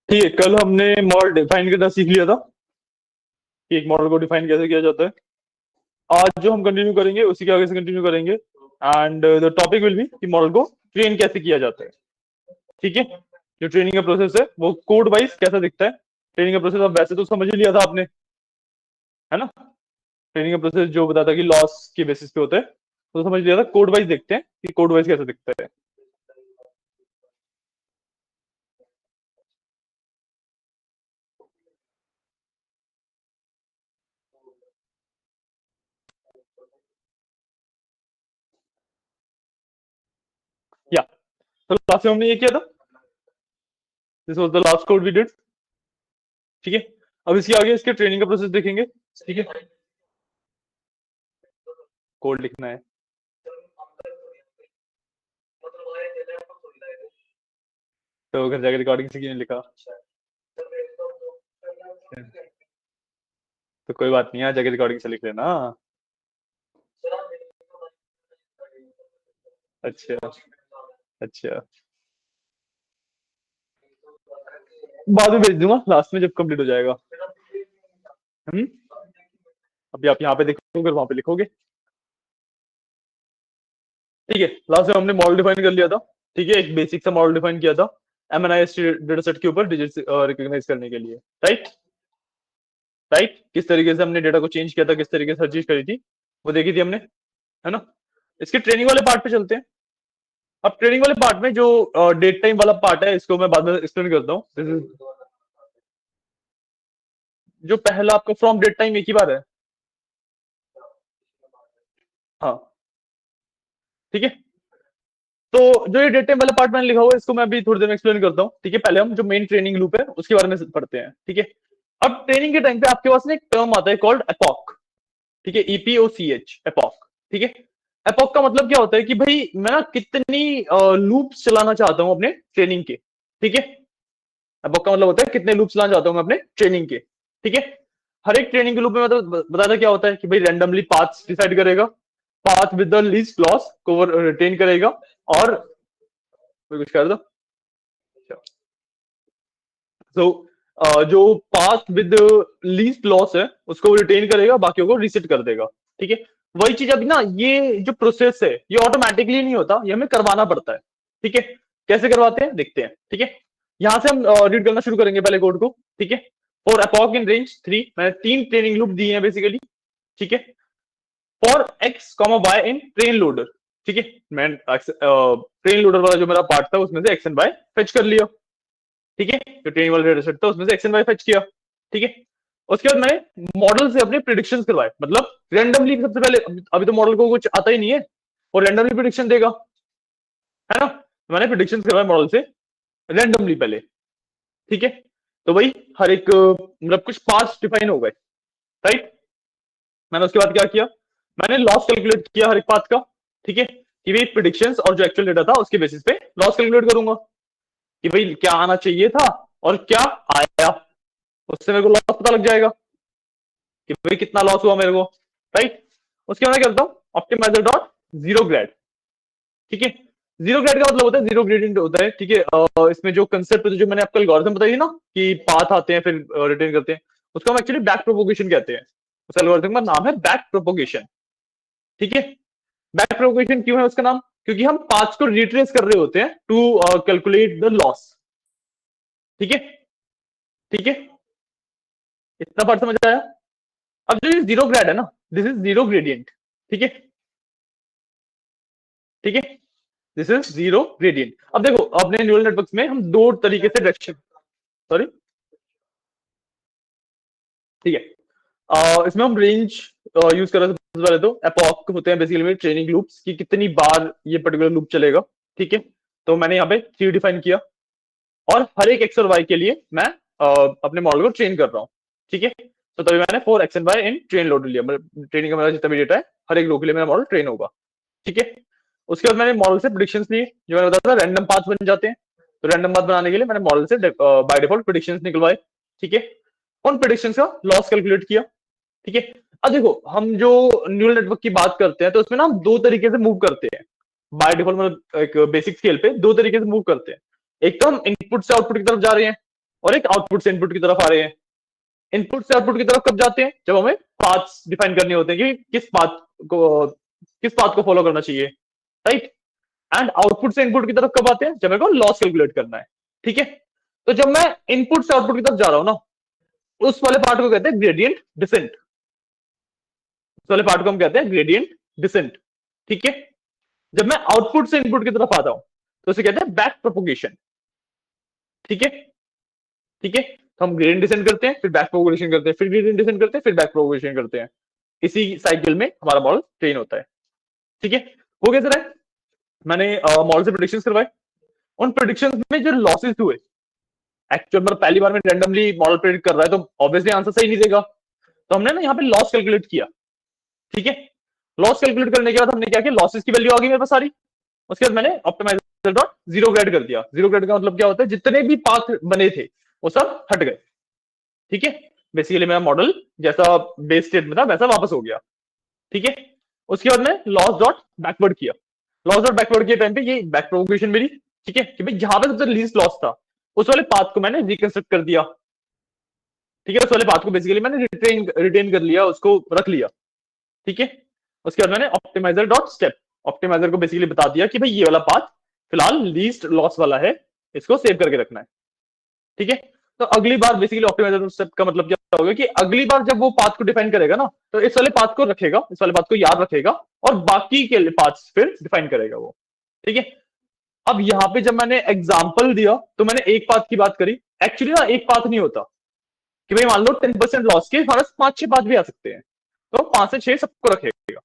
ठीक है, कल हमने मॉडल डिफाइन करना सीख लिया था कि एक मॉडल को डिफाइन कैसे किया जाता है। आज जो हम कंटिन्यू करेंगे उसी के आगे से कंटिन्यू करेंगे, and the topic will be कि मॉडल को ट्रेन कैसे किया जाता है। ठीक है, जो ट्रेनिंग का प्रोसेस है वो कोड वाइज कैसा दिखता है। ट्रेनिंग का प्रोसेस अब वैसे तो समझ ही लिया था आपने, है ना। ट्रेनिंग का प्रोसेस जो बताता है कि लॉस के बेसिस पे होता है, तो समझ लिया था। कोड वाइज देखते हैं कि कोड वाइज कैसा दिखता है। या तो लास्ट में हमने ये किया था, this was the last code we did. ठीक है, अब इसके आगे इसके ट्रेनिंग का प्रोसेस देखेंगे। ठीक है, कोड लिखना है। तो घर जाकर रिकॉर्डिंग से क्यों नहीं लिखा? तो कोई बात नहीं है, जाकर रिकॉर्डिंग से लिख लेना। अच्छा अच्छा, बाद में भेज दूंगा लास्ट में जब कंप्लीट हो जाएगा। हम्म, अभी आप यहाँ पे देखोगे, वहां पे लिखोगे। ठीक है, लास्ट में हमने मॉडल डिफाइन कर लिया था। ठीक है, एक बेसिक सा मॉडल डिफाइन किया था एमएनआईएस डेटा सेट के ऊपर डिजिट रिकॉग्नाइज करने के लिए। राइट राइट, किस तरीके से हमने डेटा को चेंज किया था, किस तरीके से हर चीज करी थी, वो देखी थी हमने, है ना। इसके ट्रेनिंग वाले पार्ट पे चलते हैं। अब ट्रेनिंग वाले पार्ट में जो डेट टाइम वाला पार्ट है, इसको मैं बाद में एक्सप्लेन करता हूँ। दिस इज जो पहला आपका फ्रॉम डेट टाइम एक ही बार है। हाँ, ठीक है। तो जो ये डेट टाइम वाला पार्ट मैंने लिखा हुआ है, इसको मैं अभी थोड़ी देर में एक्सप्लेन करता हूँ। ठीक है, पहले हम जो मेन ट्रेनिंग लूप है उसके बारे में पढ़ते हैं। ठीक है, अब ट्रेनिंग के टाइम पे आपके पास ना एक टर्म आता है कॉल्ड एपॉक। ठीक है, ईपीओसीएच, एपॉक। ठीक है, एपॉक का मतलब क्या होता है कि भाई मैं ना कितनी लूप्स चलाना चाहता हूँ अपने ट्रेनिंग के। ठीक है, एपॉक का मतलब होता है कितने लूप्स चलाना चाहता हूँ मैं अपने ट्रेनिंग के। ठीक है, हर एक ट्रेनिंग के लूप में मतलब बताता क्या होता है कि भाई रैंडमली पाथ्स डिसाइड करेगा, path with the least loss को रिटेन करेगा, और कोई कुछ कर दो। सो जो पाथ विद लीस्ट लॉस है उसको रिटेन करेगा, बाकियों को रीसेट कर देगा। ठीक है, वही चीज अभी ना, ये जो प्रोसेस है ये ऑटोमेटिकली नहीं होता, ये हमें करवाना पड़ता है। ठीक है, कैसे करवाते हैं देखते हैं। ठीक है, यहां से हम रीड करना शुरू करेंगे पहले कोड को। ठीक है, फॉर एपॉक इन रेंज 3, मैंने 3 ट्रेनिंग लूप दी है बेसिकली। ठीक है, for X comma Y in train loader. ठीक है, मैं ट्रेन लोडर वाला जो मेरा पार्ट था उसमें से एक्स एंड वाई फेच कर लिया। ठीक है, जो ट्रेनिंग वाला डेटा सेट था उसमें से एक्स एंड वाई फेच किया। ठीक है, उसके बाद मैंने मॉडल से अपने प्रिडिक्शन करवाए, मतलब रेंडमली सबसे पहले। अभी तो मॉडल को कुछ आता ही नहीं है, और रेंडमली प्रिडिक्शन देगा, है ना। तो मैंने प्रिडिक्शन करवाए मॉडल से रेंडमली पहले। ठीक है, तो वही हर एक मतलब कुछ पास डिफाइन हो गए। राइट, मैंने उसके बाद क्या किया, मैंने लॉस कैलकुलेट किया हर एक पाथ का। ठीक है, कि भाई प्रिडिक्शंस और जो एक्चुअल डेटा था उसके बेसिस पे लॉस कैलकुलेट करूंगा, कि भाई क्या आना चाहिए था और क्या आया, उससे मेरे को लॉस पता लग जाएगा कि भाई कितना लॉस हुआ मेरे को। राइट, उसके बाद क्या करता हूँ, ऑप्टिमाइजर डॉट जीरो ग्रेड। ठीक है, जीरो ग्रेड का मतलब होता है जीरो ग्रेडियंट होता है। ठीक है, इसमें जो कंसेप्ट जो मैंने आपको एल्गोरिथम बताई थी ना, कि पाथ आते हैं फिर रिटर्न करते हैं, उसको हम एक्चुअली बैक प्रोपोगेशन कहते हैं। उस एल्गोरिथम का नाम है बैक प्रोपोगेशन। ठीक है, बैक प्रोपोगेशन क्यों है उसका नाम, क्योंकि हम पाथ्स को रिट्रेस कर रहे होते हैं टू कैलकुलेट द लॉस। ठीक है, ठीक है, इतना पार्ट समझ आया। अब जो ये जीरो ग्रेड है ना, दिस इज जीरो ग्रेडियंट। ठीक है, ठीक है, दिस इज जीरो ग्रेडियंट। अब देखो अपने न्यूरल नेटवर्क्स में हम दो तरीके से डायरेक्शन, सॉरी, ठीक है, इसमें हम रेंज यूज कर रहे हैं। सबसे पहले तो एपॉक होते हैं बेसिकली ट्रेनिंग लूप्स की कितनी बार ये पर्टिकुलर लूप चलेगा। ठीक है, तो मैंने यहाँ पे 3 डिफाइन किया, और हर एक एक्स और वाई के लिए मैं अपने मॉडल को ट्रेन कर रहा हूँ। ठीक है, तो तभी मैंने 4 X and Y in train load लिया, मतलब ट्रेनिंग का मेरा जितना भी डेटा है हर एक रो के लिए मेरा मॉडल ट्रेन होगा। ठीक है। उसके बाद मैंने मॉडल से प्रिडिक्शंस लिए, जो मैंने बताया था रैंडम पाथ बन जाते हैं, तो रैंडम पाथ बनाने के लिए मैंने मॉडल से बाय डिफॉल्ट प्रिडिक्शंस निकलवाए। ठीक है, उन प्रिडिक्शंस का लॉस कैलकुलेट किया। ठीक है, अब देखो हम जो न्यूरल नेटवर्क की बात करते हैं तो उसमें ना हम दो तरीके से मूव करते हैं बाय डिफॉल्ट, मतलब एक बेसिक स्केल पे दो तरीके से मूव करते हैं। एक तो हम इनपुट से आउटपुट की तरफ जा रहे हैं, और एक आउटपुट से इनपुट की तरफ आ रहे हैं। इनपुट से आउटपुट की तरफ कब जाते हैं, जब हमें पाथ्स डिफाइन करने होते हैं कि किस पाथ को फॉलो करना चाहिए, राइट। एंड आउटपुट से इनपुट की तरफ कब आते हैं, जब मेरे को लॉस कैलकुलेट करना है। ठीक है, तो जब मैं इनपुट से आउटपुट की तरफ जा रहा हूं ना, उस वाले पार्ट को कहते हैं ग्रेडियंट डिसेंट। उस वाले पार्ट को हम कहते हैं ग्रेडियंट डिसेंट। ठीक है, जब मैं आउटपुट से इनपुट की तरफ आता हूं तो उसे कहते हैं बैक प्रोपोगेशन। ठीक है, ठीक है, तो हम ग्रेडियंट डिसेंट करते हैं, फिर बैक प्रोपोगेशन करते हैं, फिर ग्रेडियंट डिसेंट करते हैं, फिर बैक प्रोपोगेशन करते हैं। इसी साइकिल में हमारा मॉडल ट्रेन होता है। ठीक है, वो कैसे रहा, मैंने मॉडल से प्रिडिक्शंस करवाए, उन प्रिडिक्शंस में जो लॉसेस हुए, एक्चुअल मतलब पहली बार में रैंडमली मॉडल प्रेडिक्ट कर रहा है तो ऑब्वियसली आंसर सही नहीं देगा, तो हमने ना यहाँ पे लॉस कैलकुलेट किया। ठीक है, लॉस कैलकुलेट करने के बाद हमने क्या किया, लॉसेस की वैल्यू आ गई मेरे पास सारी। उसके बाद मैंने ऑप्टिमाइजर डॉट जीरो ग्रेड कर दिया। जीरो ग्रेड का मतलब क्या होता है, जितने भी पाथ बने थे वो सब हट गए। ठीक है, बेसिकली मेरा मॉडल जैसा बेस स्टेट में था वैसा वापस हो गया। ठीक है, उसके बाद मैं लॉस डॉट बैकवर्ड किया। लॉस डॉट बैकवर्ड के टाइम पे ये बैक प्रोपोगेशन मेरी, ठीक है, कि भाई जहां पे सबसे लीस्ट लॉस था उस वाले पाथ को मैंने रिकंस्ट्रक्ट कर दिया। ठीक है, उस वाले पाथ को बेसिकली मैंने रिटेन कर लिया, उसको रख लिया। ठीक है, उसके बाद मैंने ऑप्टिमाइजर डॉट स्टेप, ऑप्टिमाइजर को बेसिकली बता दिया कि भाई ये वाला पाथ फिलहाल लीस्ट लॉस वाला है, इसको सेव करके रखना है। ठीक है, तो अगली बार बेसिकली ऑप्टिमाइजर स्टेप का मतलब क्या होगा कि अगली बार जब वो पाथ को डिफाइन करेगा ना, तो इस वाले पाथ को रखेगा, इस वाले पाथ को याद रखेगा, और बाकी के पाथ्स फिर डिफाइन करेगा वो। ठीक है, अब यहाँ पे जब मैंने एग्जाम्पल दिया तो मैंने एक पाथ की बात करी, एक्चुअली ना एक पाथ नहीं होता, कि भाई मान लो 10% लॉस के हमारे पांच छह पाथ भी आ सकते हैं, तो 5 से 6 सबको रखेगा।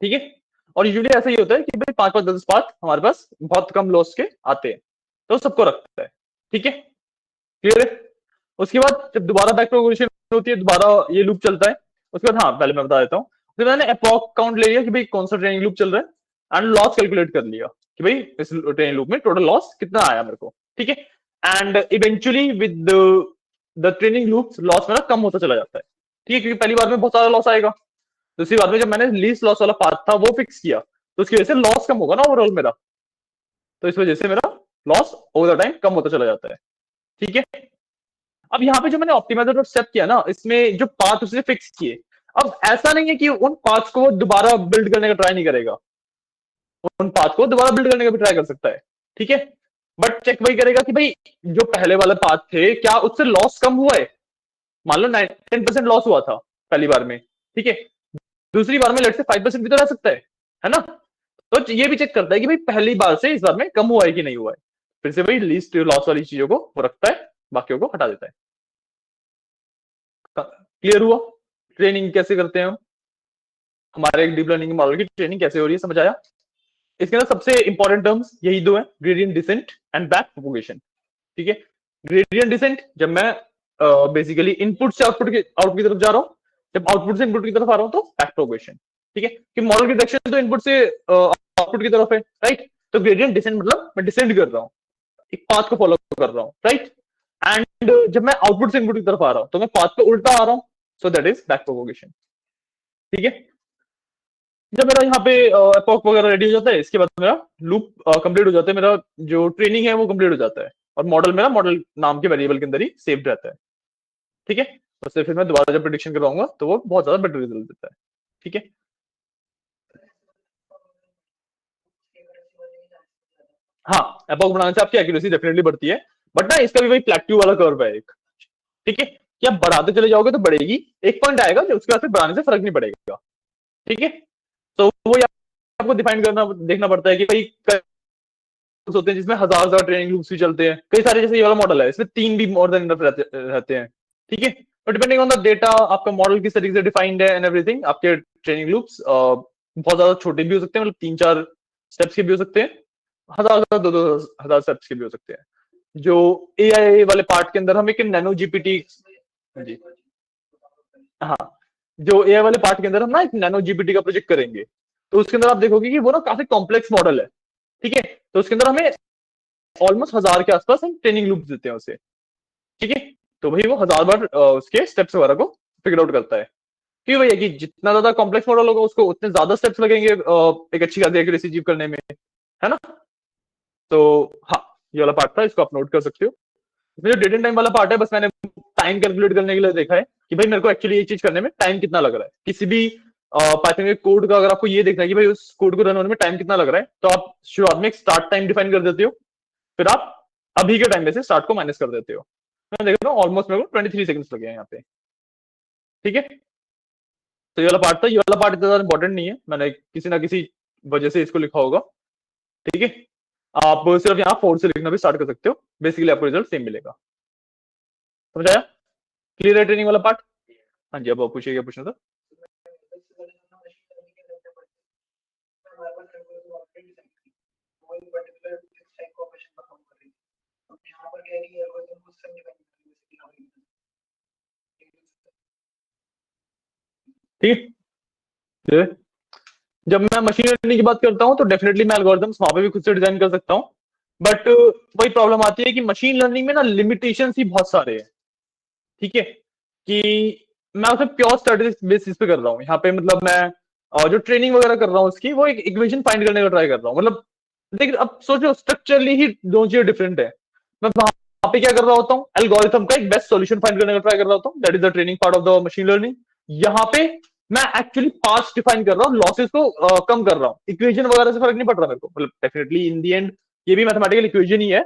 ठीक है, और यूजुअली ऐसा ही होता है कि भाई 5 5 10 पाथ हमारे पास बहुत कम लॉस के आते हैं, तो सबको रखता है। ठीक है, क्लियर है। उसके बाद जब दोबारा बैक प्रोपोगेशन होती है, दोबारा ये लूप चलता है। उसके बाद हाँ पहले मैं बता देता हूँ, तो मैंने एपॉक काउंट ले लिया कि भाई कौन सा ट्रेनिंग लूप चल रहा है, एंड लॉस कैलकुलेट कर लिया कि भाई इस ट्रेनिंग लूप में टोटल लॉस कितना आया मेरे को। ठीक है, and eventually with the training loop loss मेरा कम होता चला जाता है। ठीक है, क्योंकि पहली बार में बहुत सारा लॉस आएगा, दूसरी बार में जब मैंने लीस्ट लॉस वाला पाथ था वो फिक्स किया, तो उसकी वजह से लॉस कम होगा ना ओवरऑल मेरा, तो इस वजह से मेरा लॉस ओवर द टाइम कम होता चला जाता है। ठीक है, अब यहाँ पे जो मैंने ऑप्टिमाइजर स्टेप किया ना, इसमें जो पाथ उसने फिक्स किए, अब ऐसा नहीं है कि उन पाथ्स को दोबारा बिल्ड करने का ट्राई नहीं करेगा, उन पाथ को दोबारा बिल्ड करने का भी ट्राई कर सकता है। ठीक है, बट चेक वही करेगा कि भाई जो पहले वाले पाथ थे क्या उससे लॉस कम हुआ है। मान लो 10% लॉस हुआ था पहली बार में, ठीक है, दूसरी बार में लेट से 5% भी तो रह सकता है ना। तो ये भी चेक करता है कि भाई पहली बार से इस बार में कम हुआ है कि नहीं हुआ है, फिर से भाई लीस्ट लॉस वाली चीजों को वो रखता है, बाकियों को हटा देता है। क्लियर हुआ ट्रेनिंग कैसे करते हैं हम, हमारे एक डीप लर्निंग मॉडल की ट्रेनिंग कैसे हो रही है, समझ आया। इसके अंदर सबसे इंपॉर्टेंट टर्म्स यही दो है, gradient descent and back propagation. ठीक है, ग्रेडियंट डिसेंट जब मैं बेसिकली इनपुट से आउटपुट की तरफ जा रहा हूँ, जब आउटपुट से इनपुट की तरफ आ रहा हूँ तो बैक प्रोपोगेशन। ठीक है, कि मॉडल की डायरेक्शन तो इनपुट से आउटपुट की तरफ है, राइट, तो ग्रेडियंट डिसेंट मतलब मैं डिसेंड कर रहा हूँ, एक पाथ को फॉलो कर रहा हूँ, राइट। एंड जब मैं आउटपुट से इनपुट की तरफ आ रहा हूँ तो मैं पाथ पे उल्टा आ रहा हूँ, so that is back propagation. ठीक है, जब मेरा यहाँ पे एपॉक वगैरह रेडी हो जाता है, इसके बाद मेरा लूप कंप्लीट हो जाता है, मेरा जो ट्रेनिंग है वो कंप्लीट हो जाता है, और मॉडल मेरा मॉडल नाम के वेरिएबल के अंदर ही सेव्ड रहता है। ठीक है, उससे फिर मैं दोबारा जब प्रेडिक्शन करवाऊंगा तो वो बहुत ज्यादा बेटर रिजल्ट देता है। ठीक है, हाँ, एपॉक बनाने से आपकी एक्यूरेसी डेफिनेटली बढ़ती है, बट ना इसका भी वही प्लेट्यू वाला कर्व है एक। ठीक है, कि आप बढ़ाते चले जाओगे तो बढ़ेगी, एक पॉइंट आएगा जो उसके बाद फिर बढ़ाने से फर्क नहीं पड़ेगा। ठीक है, तो वो आपको डिफाइन करना देखना पड़ता है कि भाई होते हैं जिसमें हजार हजार ट्रेनिंग लूप्स भी चलते हैं, कई सारे, जैसे ये वाला मॉडल है इसमें 3 भी मोर देन इनफ रहते हैं। ठीक है, तो डिपेंडिंग ऑन द डेटा आपका मॉडल किस तरीके से डिफाइंड है एंड एवरीथिंग, आपके ट्रेनिंग लूप्स बहुत ज्यादा छोटे भी हो सकते हैं, मतलब 3 4 स्टेप्स के भी हो सकते हैं, हजार हजार दो दो हजार स्टेप्स के भी हो सकते हैं। जो एआई वाले पार्ट के अंदर हम एक नैनो जीपीटी, जी हाँ, जो एआई वाले पार्ट के अंदर हम ना एक नैनो जीपीटी का प्रोजेक्ट करेंगे, तो उसके अंदर आप देखोगे कि वो ना काफी कॉम्प्लेक्स मॉडल है। ठीक है, तो उसके अंदर हमें ऑलमोस्ट 1000 के आसपास हम ट्रेनिंग लूप देते हैं उसे। ठीक है, तो भाई वो 1000 बार उसके स्टेप्स वगैरह को फिगर आउट करता है। क्यों भैया कि जितना ज्यादा कॉम्प्लेक्स मॉडल होगा उसको उतने ज्यादा स्टेप्स लगेंगे एक अच्छी खासी एक्यूरेसी अचीव करने में, है ना। तो हाँ, ये वाला पार्ट था, इसको आप नोट कर सकते हो। इसमें जो डेट एंड टाइम वाला पार्ट है, बस मैंने टाइम कैलकुलेट करने के लिए देखा है कि भाई मेरे को एक्चुअली ये चीज करने में टाइम कितना लग रहा है। किसी भी पाइथन के कोड का अगर आपको ये देखना है कि भाई उस कोड को रन होने में टाइम कितना लग रहा है, तो आप शुरुआत में एक स्टार्ट टाइम डिफाइन कर देते हो, फिर आप अभी के टाइम में से स्टार्ट को माइनस कर देते हो। मैं देख रहा हूँ ऑलमोस्ट मेरे को 23 सेकंड्स लगे हैं यहाँ पे। ठीक है, तो ये वाला पार्ट था। ये वाला पार्ट इतना ज्यादा इंपॉर्टेंट नहीं है, मैंने किसी ना किसी वजह से इसको लिखा होगा। ठीक है, आप सिर्फ यहाँ 4 से लिखना भी स्टार्ट कर सकते हो, बेसिकली आपको रिजल्ट सेम मिलेगा। समझ आया? क्लियर है ट्रेनिंग वाला पार्ट? हाँ जी, अब आप पूछिए, क्या पूछना था? ठीक है, जब मैं मशीन लर्निंग की बात करता हूँ तो डेफिनेटली मैं एल्गोरिथम्स वहां पे भी खुद से डिजाइन कर सकता हूँ। बट वही प्रॉब्लम आती है कि मशीन लर्निंग में ना लिमिटेशन ही बहुत सारे हैं। ठीक है, कि मैं उसे प्योर स्टैटिस्टिक्स बेसिस पे कर रहा हूँ यहाँ पे। मतलब मैं जो ट्रेनिंग वगैरह कर रहा हूँ उसकी, वो एक इक्वेशन फाइंड करने का ट्राई कर रहा हूँ। मतलब देख, अब सोचो स्ट्रक्चरली ही दोनों चीजें डिफरेंट है। मैं वहां पे क्या कर रहा होता हूँ, एल्गोरिथम का एक बेस्ट सॉल्यूशन फाइंड करने का ट्राई कर रहा होता हूँ, that is the training part of the machine learning. यहाँ पे मैं एक्चुअली पास्ट डिफाइन कर रहा हूँ, लॉसेस को कम कर रहा हूँ। इक्वेशन वगैरह से फर्क नहीं पड़ रहा मेरे को, मतलब डेफिनेटली इन दी एंड ये भी मैथमेटिकल इक्वेशन ही है,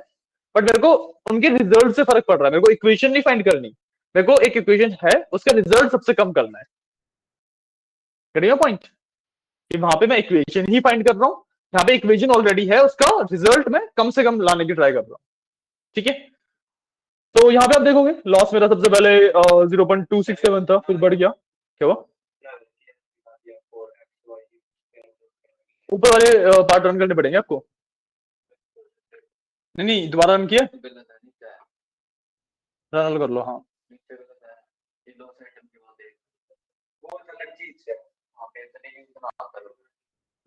बट मेरे को उनके रिजल्ट से फर्क पड़ रहा है। मेरे को इक्वेशन नहीं फाइंड करनी, मेरे को एक इक्वेशन है उसका रिजल्ट सबसे कम करना है। करिए पॉइंट, कि वहां पे मैं इक्वेशन ही फाइंड कर रहा हूँ, यहाँ पे इक्वेशन ऑलरेडी है, उसका रिजल्ट मैं कम से कम लाने की ट्राई कर रहा हूँ। ठीक है, तो यहाँ पे आप देखोगे लॉस मेरा सबसे पहले 0.267 था, फिर बढ़ गया। क्या हुआ? ऊपर वाले पार्ट रन करने पड़ेंगे आपको। नहीं नहीं, दोबारा रन किया, रन कर लो। हाँ,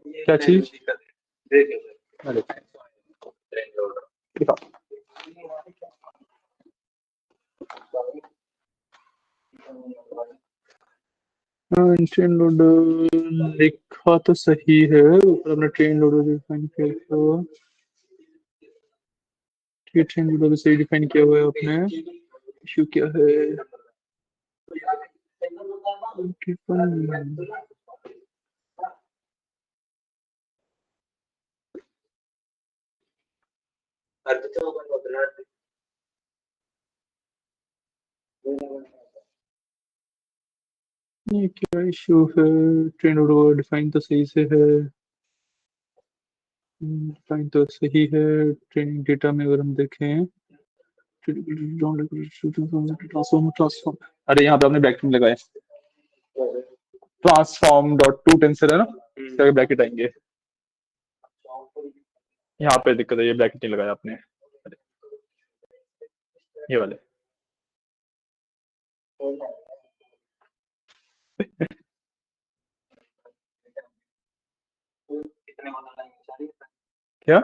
क्या चीज? अरे दिखाओ। ट्रेन लोडर लिखा तो सही है, ऊपर अपना ट्रेन लोडर डिफाइन किया तो ठीक है, ट्रेन लोडर तो सही डिफाइन किया हुआ है आपने। इशू क्या है? ये क्या इशू है? ट्रेन लोडर डिफाइन तो सही से है, डिफाइन तो सही है। ट्रेनिंग डेटा में अगर हम देखें, ट्रांसफॉर्म ट्रांसफॉर्म, अरे यहाँ पे आपने ब्रैकेट लगाया, ट्रांसफॉर्म डॉट टू टेंसर है ना, इसके ब्रैकेट आएंगे। यहाँ पे दिक्कत है, ये ब्रैकेट नहीं लगाया आपने, ये वाले। क्या?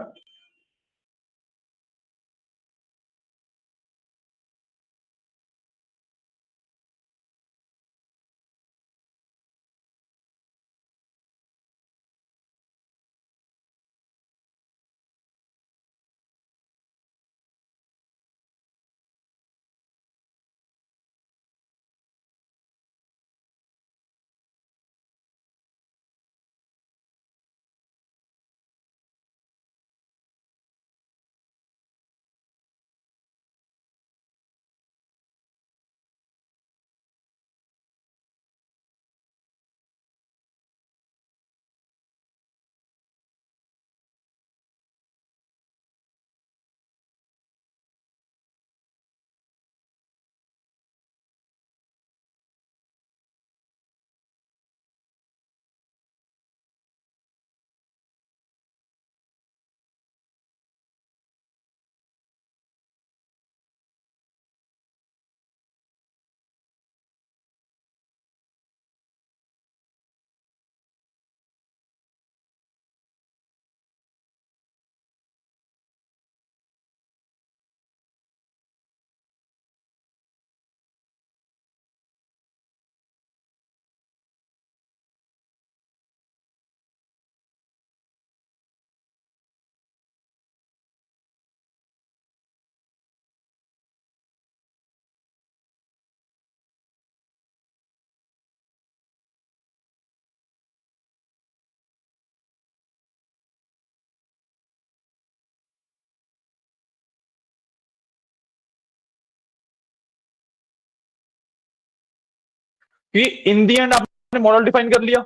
कि इन दी एंड आपने मॉडल डिफाइन कर लिया,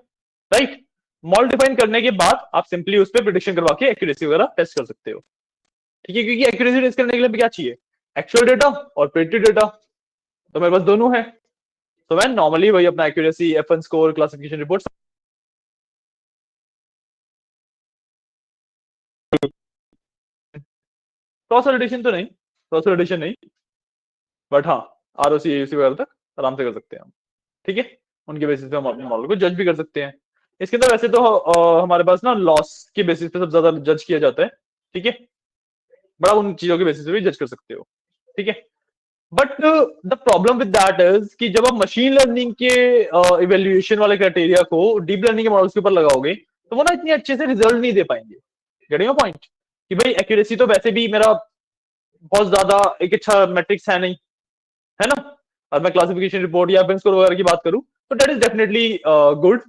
राइट। मॉडल डिफाइन करने के बाद आप सिंपली उस पर प्रिडिक्शन करवा के एक्यूरेसी वगैरह टेस्ट कर सकते हो, ठीक है। क्योंकि एक्यूरेसी टेस्ट करने के लिए क्या चाहिए, एक्चुअल डेटा और प्रिडिक्टेड डेटा, तो मेरे पास दोनों है। तो मैं नॉर्मली वही अपना accuracy, F1 score, classification report, cross validation तो नहीं, क्रॉस वैलिडेशन नहीं, बट हाँ आरओसी एयूसी वगैरह तक आराम से कर सकते हैं हम, ठीक है। उनके बेसिस पे हम अपने मॉडल को जज भी कर सकते हैं। इसके अंदर वैसे तो हमारे पास ना लॉस के बेसिस पे सबसे ज्यादा जज किया जाता है, ठीक है। बड़ा उन चीजों के बेसिस पे भी जज कर सकते हो, ठीक है। But the problem with that is कि जब आप मशीन लर्निंग के इवेल्युएशन वाले क्राइटेरिया को डीप लर्निंग के मॉडल्स के ऊपर लगाओगे तो वो ना इतनी अच्छे से रिजल्ट नहीं दे पाएंगे। गेटिंग योर पॉइंट, कि भाई एक्यूरेसी तो वैसे भी मेरा बहुत ज्यादा एक अच्छा मैट्रिक्स है नहीं, है ना। और मैं क्लासिफिकेशन रिपोर्ट या स्कोर वगैरह की बात करूं तो that is definitely good,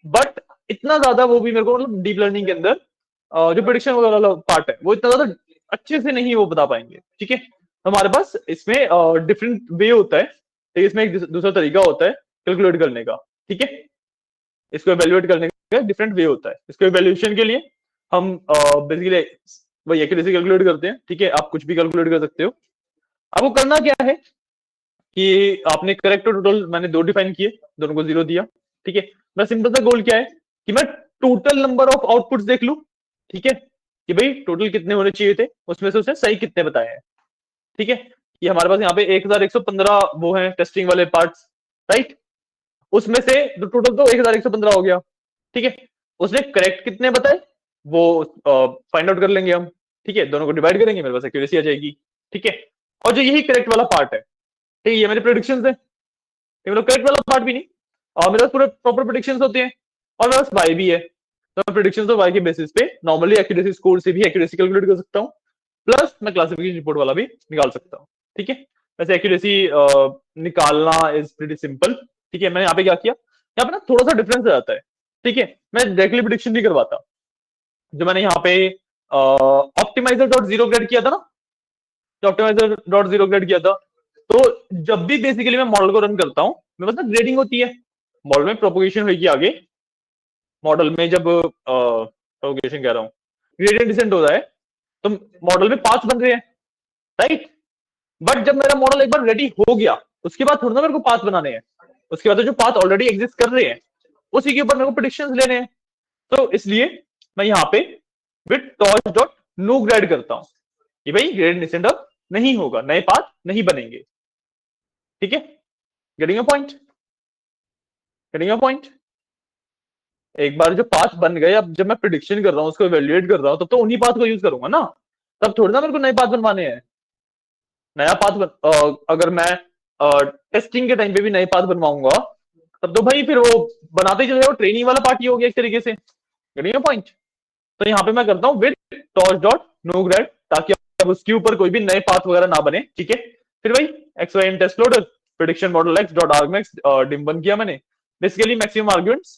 but इतना ज्यादा वो भी मेरे को मतलब डीप लर्निंग के अंदर जो प्रिडिक्शन वगैरह पार्ट है वो इतना ज्यादा अच्छे से नहीं वो बता पाएंगे, ठीक है। हमारे पास इसमें डिफरेंट वे होता है, तो इसमें एक दूसरा तरीका होता है कैलकुलेट करने का, ठीक है। इसको एवेल्युएट करने का डिफरेंट वे होता है। इसको एवेल्युएशन के लिए हम बेसिकली वही एक्यूरेसी कैलकुलेट करते हैं, ठीक है। आप कुछ भी कैलकुलेट कर सकते हो। आपको करना क्या है कि आपने करेक्ट और टोटल मैंने दो डिफाइन किए, दोनों को 0 दिया, ठीक है। मेरा सिंपल सा गोल क्या है कि मैं टोटल नंबर ऑफ आउटपुट्स देख लूं, ठीक है, कि भाई टोटल कितने होने चाहिए थे, उसमें से उसने सही कितने बताए हैं, ठीक है। ये हमारे पास यहाँ पे 1115 वो है टेस्टिंग वाले पार्ट्स, राइट। उसमें से टोटल तो 1115 हो गया, ठीक है। उसने करेक्ट कितने बताए वो फाइंड आउट कर लेंगे हम, ठीक है। दोनों को डिवाइड करेंगे, मेरे पास एक्यूरेसी आ जाएगी, ठीक है। और जो यही करेक्ट वाला पार्ट है, ठीक है, ये मेरे प्रोडिक्शन है, ये मतलब करेक्ट वाला पार्ट भी नहीं, और मेरे पास पूरे प्रॉपर प्रोडिक्शन होते हैं, और मेरे पास वाई भी है। तो मैं प्रोडिक्शन और वाई के बेसिस पे नॉर्मली एक्यूरेसी स्कोर से भी एक्यूरेसी कैलकुलेट कर सकता हूँ, प्लस मैं क्लासिफिकेशन रिपोर्ट वाला भी निकाल सकता हूँ, ठीक है। वैसे एक्यूरेसी निकालना इज प्रीटी सिंपल, ठीक है। मैंने यहाँ पे क्या किया, यहाँ पे ना थोड़ा सा डिफरेंस आ जाता है, ठीक है। मैं डायरेक्टली प्रिडिक्शन नहीं करवाता, जो मैंने यहाँ पे ऑप्टिमाइजर डॉट जीरो ग्रेड किया था ना, जो ऑप्टिमाइजर डॉट जीरो ग्रेड किया था, तो जब भी बेसिकली मैं मॉडल को रन करता हूँ मेरे पास ना ग्रेडिंग होती है, मॉडल में प्रोपोगेशन होगी आगे, मॉडल में जब प्रोपोगेशन कह रहा हूँ, ग्रेडियंट डिसेंट हो रहा है तो मॉडल में पाथ बन रहे हैं, राइट। बट जब मेरा मॉडल एक बार रेडी हो गया उसके बाद थोड़ा ना मेरे को पाथ बनाने हैं, उसके बाद तो जो पाथ ऑलरेडी एग्जिस्ट कर रहे हैं उसी के ऊपर मेरे को प्रेडिक्शंस लेने हैं। तो इसलिए मैं यहाँ पे with torch dot no grade करता हूं कि भाई ग्रेड डिसेंट अब नहीं होगा, नए पाथ नहीं बनेंगे, ठीक है। Getting a point, getting a point. एक बार जो पाथ बन गए, अब जब मैं प्रिडिक्शन कर रहा हूँ उसको इवेल्युएट कर रहा हूँ तब तो उन्हीं पाथ को यूज करूंगा ना, तब थोड़ी ना मेरे को नए पाथ बनवाने हैं। नया पाथ अगर मैं टेस्टिंग के टाइम पे भी नए पाथ बनवाऊंगा तब तो भाई फिर वो बनाते ही चले जाओ, ट्रेनिंग वाला पार्ट ही हो गया एक तरीके से, गेटिंग पॉइंट। तो यहाँ पे मैं करता हूँ with torch dot no grade, ताकि अब उसके ऊपर कोई भी नए पाथ वगैरह ना बने, ठीक है। फिर भाई X Y in test loader prediction model X dot argmax dim one किया मैंने, बेसिकली मैक्सिमम आर्ग्यूमेंट्स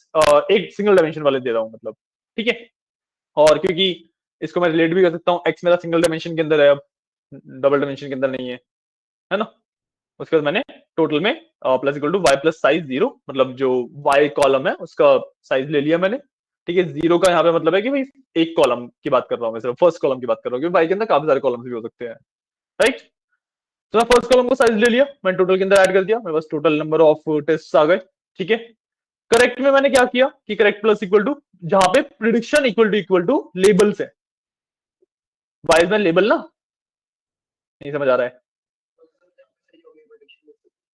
एक सिंगल डायमेंशन वाले दे रहा हूँ मतलब, ठीक है। और क्योंकि इसको मैं रिलेट भी कर सकता हूँ, एक्स मेरा सिंगल डायमेंशन के अंदर है, अब डबल डायमेंशन के अंदर नहीं है ना। उसके बाद मैंने टोटल में plus equal to Y plus size 0, मतलब जो वाई कॉलम है उसका साइज ले लिया मैंने, ठीक है। 0 का यहाँ पे मतलब है कि भाई एक कॉलम की बात कर रहा हूँ मैं, सिर्फ फर्स्ट कॉलम की बात कर रहा हूँ, क्योंकि वाई के अंदर काफी सारे कॉलम्स भी हो सकते हैं, राइट। तो मैं फर्स्ट कॉलम को साइज ले लिया, मैंने टोटल के अंदर ऐड कर दिया, मेरे पास टोटल नंबर ऑफ टेस्ट आ गए, ठीक है। करेक्ट में मैंने क्या किया कि करेक्ट प्लस इक्वल टू, जहां पे प्रिडिक्शन इक्वल टू लेबल्स है, वाइज में लेबल ना, नहीं समझ आ रहा है।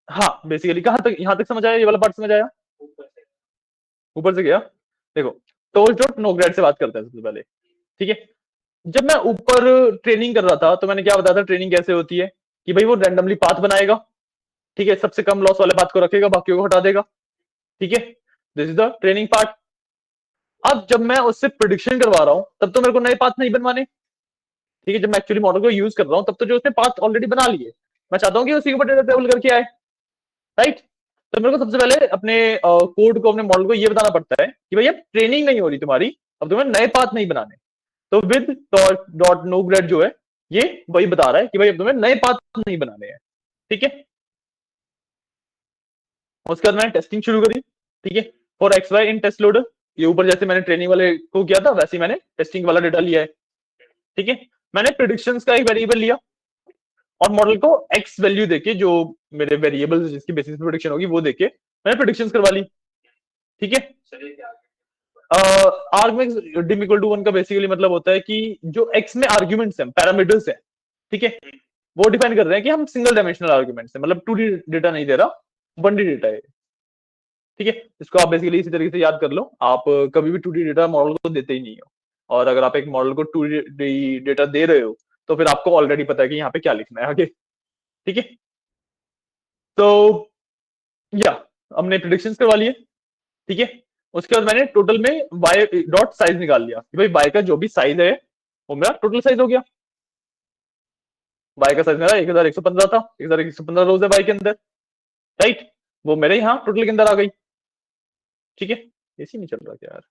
हाँ बेसिकली कहां तक, यहां तक समझ आया, ये वाला पार्ट समझ आया, ऊपर से गया। देखो टोल डॉट नो ग्रेड से बात करते हैं सबसे पहले, ठीक है। जब मैं ऊपर ट्रेनिंग कर रहा था तो मैंने क्या बताया था ट्रेनिंग कैसे होती है, कि भाई वो रैंडमली पाथ बनाएगा, ठीक है, सबसे कम लॉस वाले पाथ को रखेगा, बाकियों को हटा देगा, ठीक है। This is the training part. अब जब मैं उससे प्रिडिक्शन करवा रहा हूं तब तो मेरे को नए पाथ नहीं बनवाने, ठीक है। जब मैं एक्चुअली मॉडल को यूज कर रहा हूं तब तो जो उसने पाथ ऑलरेडी बना लिए, मैं चाहता हूं कि उसी के ऊपर डेटा टेबल करके आए, राइट। तो मेरे को सबसे पहले अपने कोड को, अपने मॉडल को ये बताना पड़ता है कि भैया ट्रेनिंग नहीं हो रही तुम्हारी, अब तुम्हें नए पाथ नहीं बनाने। तो विद डॉट नो ग्रेड जो है ये वही बता रहा है कि भाई अब तुम्हें नए पाथ नहीं बनाने हैं, ठीक है। उसके बाद मैंने टेस्टिंग शुरू करी, ठीक है, for X Y in test loader. ये ऊपर जैसे मैंने ट्रेनिंग वाले को किया था वैसे ही मैंने टेस्टिंग वाला डेटा लिया है, ठीक है। मैंने प्रिडिक्शंस का एक वेरिएबल लिया और मॉडल को एक्स वैल्यू देके, जो मेरे वेरिएबल जिसकी बेसिस पे प्रिडिक्शन होगी वो देके मैंने प्रिडिक्शंस करवा ली, ठीक है। आर्गमेक्स डिम इक्वल टू वन का बेसिकली मतलब होता है कि जो एक्स में आर्ग्यूमेंट्स हैं, पैरामीटर्स हैं, ठीक है, वो डिफाइन कर रहे हैं कि हम सिंगल डायमेंशनल आर्ग्यूमेंट्स है, मतलब 2D डेटा नहीं दे रहा, 1D डेटा है, ठीक है। इसको आप बेसिकली इसी तरीके से याद कर लो, आप कभी भी 2D डेटा मॉडल को देते ही नहीं हो, और अगर आप एक मॉडल को 2D डेटा दे रहे हो तो फिर आपको ऑलरेडी पता है कि यहाँ पे क्या लिखना है आगे, ठीक है। तो या हमने प्रिडिक्शंस करवा लिए, ठीक है। उसके बाद मैंने टोटल में वाई डॉट साइज निकाल लिया कि भाई वाई का जो भी साइज है वो मेरा टोटल साइज हो गया। वाई का साइज मेरा 1115 था, 1115 रोज है वाई के अंदर, राइट। वो मेरे यहाँ टोटल के अंदर आ गई, ठीक है। एसी नहीं चल रहा क्या यार,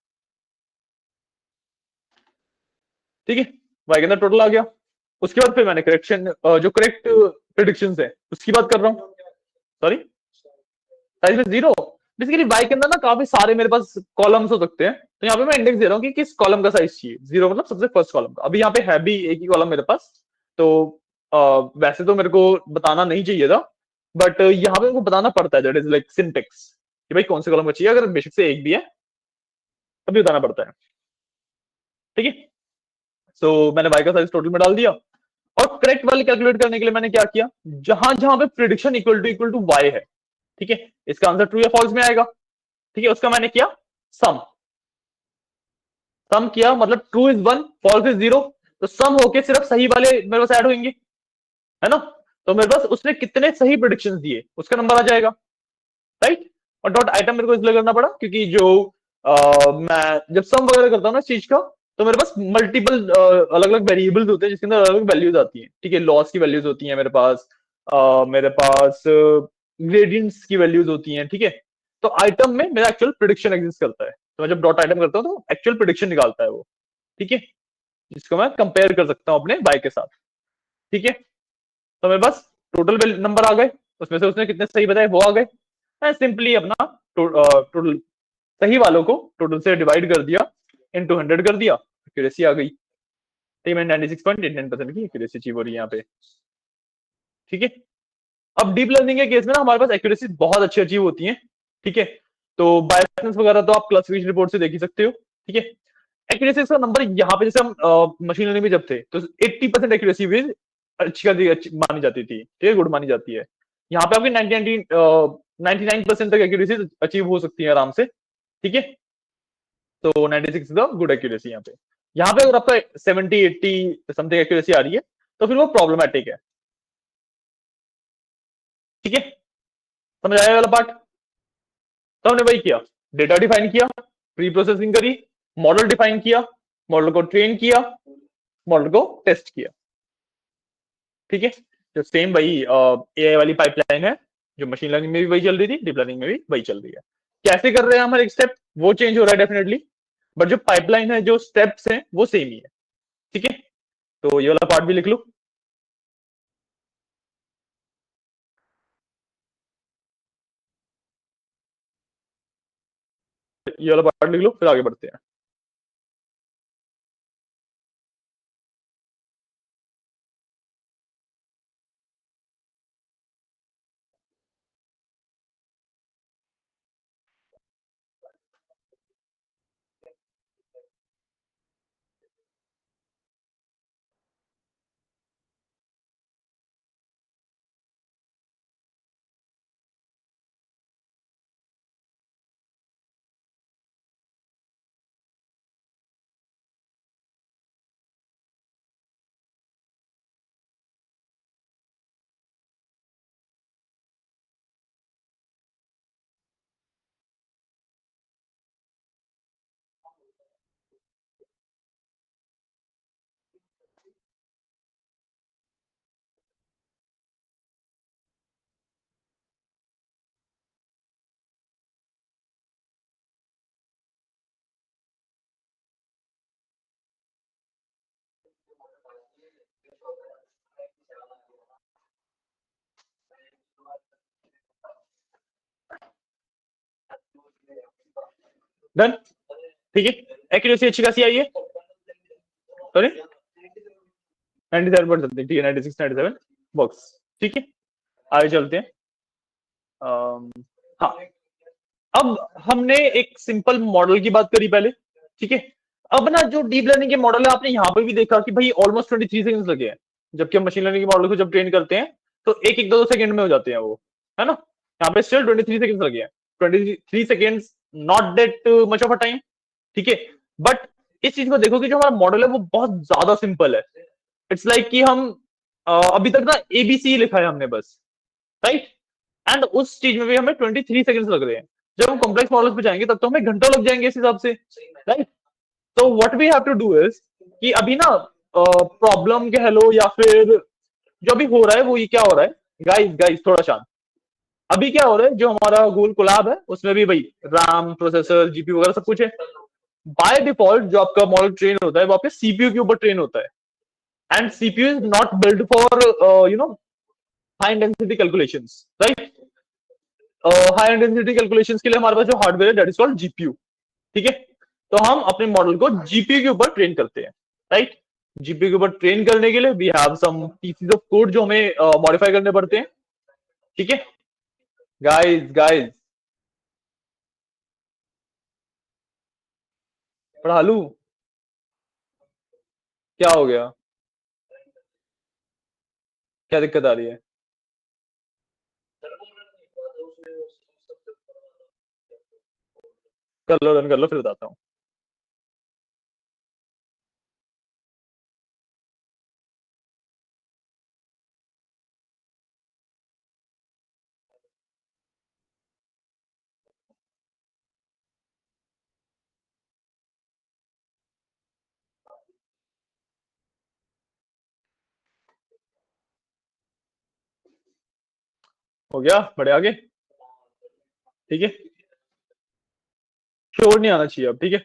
ठीक है। वाई के अंदर टोटल आ गया। उसके बाद फिर मैंने करेक्शन, जो करेक्ट प्रिडिक्शन है उसकी बात कर रहा हूँ, सॉरी, साइज में जीरो। बेसिकली वाई के अंदर ना काफी सारे मेरे पास कॉलम्स हो सकते हैं, तो यहाँ पे मैं इंडेक्स दे रहा हूँ कि किस कॉलम का साइज चाहिए, जीरो मतलब सबसे फर्स्ट कॉलम का। अभी यहाँ पे है भी एक ही कॉलम मेरे पास, तो वैसे तो मेरे को बताना नहीं चाहिए था, बट यहाँ पे मेरे को बताना पड़ता है, दैट इज लाइक सिंटेक्स, कि भाई कौन से कॉलम का चाहिए, अगर बेशक से एक भी है तभी बताना पड़ता है, ठीक है। सो मैंने वाई का साइज टोटल में डाल दिया, और करेक्ट वाले कैलकुलेट करने के लिए मैंने क्या किया, जहां जहां पे प्रिडिक्शन इक्वल टू वाई है, ठीक है, इसका आंसर ट्रू या फॉल्स में आएगा, ठीक है, उसका मैंने किया सम। सम किया मतलब true is one, false is zero, तो सम होके सिर्फ सही वाले मेरे पास ऐड होंगे, है ना। तो मेरे पास उसने कितने सही प्रिडिक्शंस दिए उसका नंबर आ जाएगा, राइट। और डॉट आइटम मेरे को इसलिए करना पड़ा क्योंकि जो मैं जब सम वगैरह करता हूँ ना इस चीज का, तो मेरे पास मल्टीपल अलग अलग वेरिएबल्स होते हैं जिसके अंदर अलग अलग वैल्यूज आती हैं, ठीक है। लॉस की वैल्यूज होती हैं मेरे पास, मेरे पास ग्रेडियंट्स की वैल्यूज होती हैं, ठीक है। तो आइटम में मेरा एक्चुअल प्रिडिक्शन एग्जिस्ट करता है, तो मैं जब डॉट आइटम करता हूँ तो एक्चुअल प्रिडिक्शन निकालता है वो, ठीक है, जिसको मैं कंपेयर कर सकता हूँ अपने बाय के साथ, ठीक है। तो मेरे पास टोटल नंबर आ गए, उसमें से उसने कितने सही बताए वो आ गए, मैं सिंपली अपना टोटल सही वालों को टोटल से डिवाइड कर दिया, इनटू 100 कर दिया, एक्यूरेसी आ गई, ठीक है। 96.89% की एक्यूरेसी अचीव हो रही है यहाँ पे, ठीक है। अब डीप लर्निंग के केस में ना हमारे पास एक्यूरेसी बहुत अच्छी अचीव होती है, ठीक है। तो बायसेंस वगैरह तो आप क्लासिफिकेशन रिपोर्ट से देख ही सकते हो, ठीक है। एक्यूरेसी का नंबर यहाँ पे जैसे हम मशीन लर्निंग में जब थे तो 80% एक्यूरेसी भी अच्छी खासी अच्छी मानी जाती थी, ठीक है, गुड मानी जाती है। यहाँ पे आपकी 99% तक एक्यूरेसी अचीव हो सकती है आराम से, ठीक है। तो 96 इज द गुड एक्यूरेसी यहाँ पे। यहाँ पे अगर आपका 70 80 समथिंग एक्यूरेसी आ रही है तो फिर वो प्रॉब्लमेटिक है, ठीक है। समझ आया वाला पार्ट। तो हमने वही किया, डेटा डिफाइन किया, प्री प्रोसेसिंग करी, मॉडल डिफाइन किया, मॉडल को ट्रेन किया, मॉडल को टेस्ट किया, ठीक है। तो सेम वही एआई वाली पाइपलाइन है, जो मशीन लर्निंग में भी वही चल रही थी, डीप लर्निंग में भी वही चल रही है। कैसे कर रहे हैं हमारे स्टेप वो चेंज हो रहा है डेफिनेटली, बट जो पाइपलाइन है, जो स्टेप्स हैं वो सेम ही है, ठीक है। तो ये वाला पार्ट भी लिख लो, ये वाला पार्ट लिख लो, फिर आगे बढ़ते हैं। डन, ठीक है। एक्यूरेसी अच्छी खासी आई है, सॉरी 97% ठीक है, 96 97 बॉक्स, ठीक है। आगे चलते हैं। हाँ, अब हमने एक सिंपल मॉडल की बात करी पहले, ठीक है। अब ना जो डीप लर्निंग के मॉडल है, आपने यहाँ पे भी देखा कि भाई ऑलमोस्ट 23 सेकंड्स लगे हैं, जबकि हम मशीन लर्निंग के मॉडल को जब ट्रेन करते हैं तो एक एक दो दो सेकंड में हो जाते हैं वो, है ना। यहाँ पे स्टिल 23 सेकंड्स लगे हैं, 23 seconds, not that much of a time, ठीक है। बट इस चीज को देखो कि जो हमारा मॉडल है वो बहुत ज्यादा सिंपल है। इट्स लाइक कि हम अभी तक ना एबीसी लिखा है हमने बस, राइट। एंड उस चीज में भी हमें 23 सेकंड्स लग रहे हैं। जब हम कॉम्प्लेक्स मॉडल्स पे जाएंगे तब तो हमें घंटों लग जाएंगे इस हिसाब से, राइट। तो what we have to do is कि अभी ना प्रॉब्लम कह लो या फिर जो अभी हो रहा है वो ये क्या हो रहा है, गाइस गाइस थोड़ा शांत। अभी क्या हो रहा है, जो हमारा गूगल कोलैब है उसमें भी भाई रैम प्रोसेसर जीपीयू वगैरह सब कुछ है। बाय डिफॉल्ट जो आपका मॉडल ट्रेन होता है वो आपके सीपीयू के ऊपर ट्रेन होता है। And CPU is not build for high intensity calculations, right. High intensity calculations के लिए हमारे पास जो हार्डवेयर है दैट इज कॉल्ड जीपीयू, ठीक है। तो हम अपने मॉडल को जीपीयू के ऊपर ट्रेन करते हैं, राइट। जीपीयू के ऊपर ट्रेन करने के लिए we have some pieces of code जो हमें मॉडिफाई करने पड़ते हैं, ठीक है। गाइस गाइस पढ़ा लू, क्या हो गया, क्या दिक्कत आ रही है? कर लो, रन कर लो, फिर बताता हूँ। हो गया, बड़े आगे, ठीक है। शोर नहीं आना चाहिए अब, ठीक है।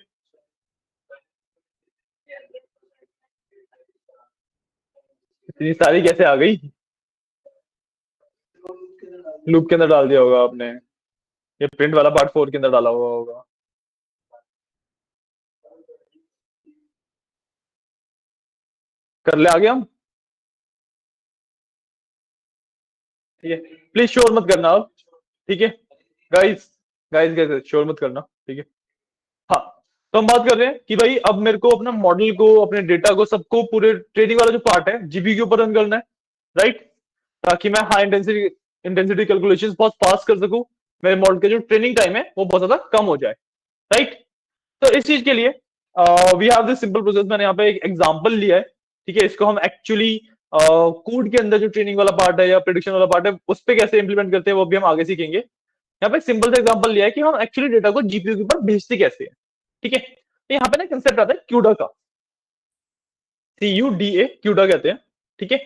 इतनी सारी कैसे आ गई? लूप के अंदर डाल दिया होगा आपने, ये प्रिंट वाला पार्ट 4 के अंदर डाला हुआ होगा। कर ले आगे हम, ठीक है। प्लीज शोर मत करना अब, ठीक है। गाइस गाइस गाइस शोर मत करना, ठीक है। हाँ, तो हम बात कर रहे हैं कि भाई अब मेरे को अपना मॉडल को, अपने डेटा को, सबको, पूरे ट्रेनिंग वाला जो पार्ट है जीपी के ऊपर रन करना है, राइट। ताकि मैं हाई इंटेंसिटी इंटेंसिटी कैलकुलेशंस बहुत फास्ट कर सकूं, मेरे मॉडल के जो ट्रेनिंग टाइम है वो बहुत ज्यादा कम हो जाए, राइट। तो इस चीज के लिए we have this simple process. मैंने यहाँ पे एक एग्जांपल लिया है, ठीक है। इसको हम एक्चुअली कोड के अंदर जो ट्रेनिंग वाला पार्ट है या प्रिडिक्शन वाला पार्ट है उस पे कैसे इंप्लीमेंट करते हैं वो भी हम आगे सीखेंगे। यहाँ पे सिंपल सा एग्जांपल लिया है कि हम एक्चुअली डेटा को जीपीयू के ऊपर भेजते कैसे हैं, ठीक है। तो यहाँ पे ना कंसेप्ट आता है क्यूडा का, CUDA, क्यूडा कहते हैं, ठीक है।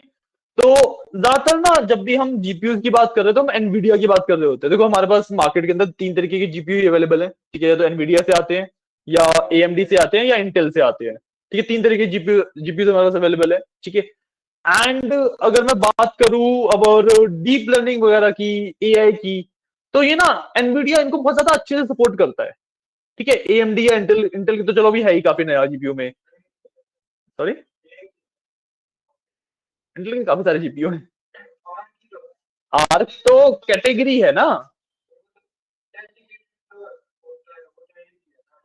तो ज्यादातर ना जब भी हम जीपीयू की बात कर रहे हैं तो हम एनवीडिया की बात कर रहे होते हैं। देखो हमारे पास मार्केट के अंदर 3 तरीके के जीपीयू अवेलेबल है, ठीक है। या तो एनवीडिया से आते हैं, या एएमडी से आते हैं, या इंटेल से आते हैं, ठीक है। 3 तरीके के जीपीयू जीपीयू हमारे पास अवेलेबल है, ठीक है। एंड अगर मैं बात करूं अब और डीप लर्निंग वगैरह की, एआई की, तो ये ना एनवीडिया इनको बहुत ज्यादा अच्छे से सपोर्ट करता है, ठीक है। एएमडी या इंटेल, इंटेल की तो चलो अभी है ही काफी नया जीपीयू में, सॉरी इंटेल के काफी सारे जीपीयू हैं। आर्क तो कैटेगरी है ना,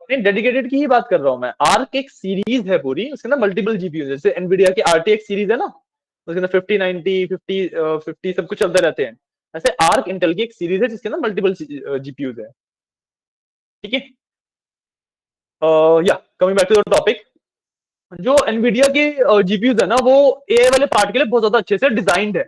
नहीं डेडिकेटेड की ही बात कर रहा हूं मैं। आर्क एक सीरीज है पूरी, उसके अंदर मल्टीपल जीपीयू, जैसे एनवीडिया की आरटीएक्स सीरीज है ना, उसके अंदर 50 90 50 सब कुछ चलते रहते हैं। ऐसे आर्क इंटेल की एक सीरीज है जिसके अंदर मल्टीपल जीपीयूज है, ठीक है। या coming back to the topic, जो एनवीडिया के जीपीयूज है ना वो एआई वाले पार्ट के लिए बहुत ज्यादा अच्छे से डिजाइंड है।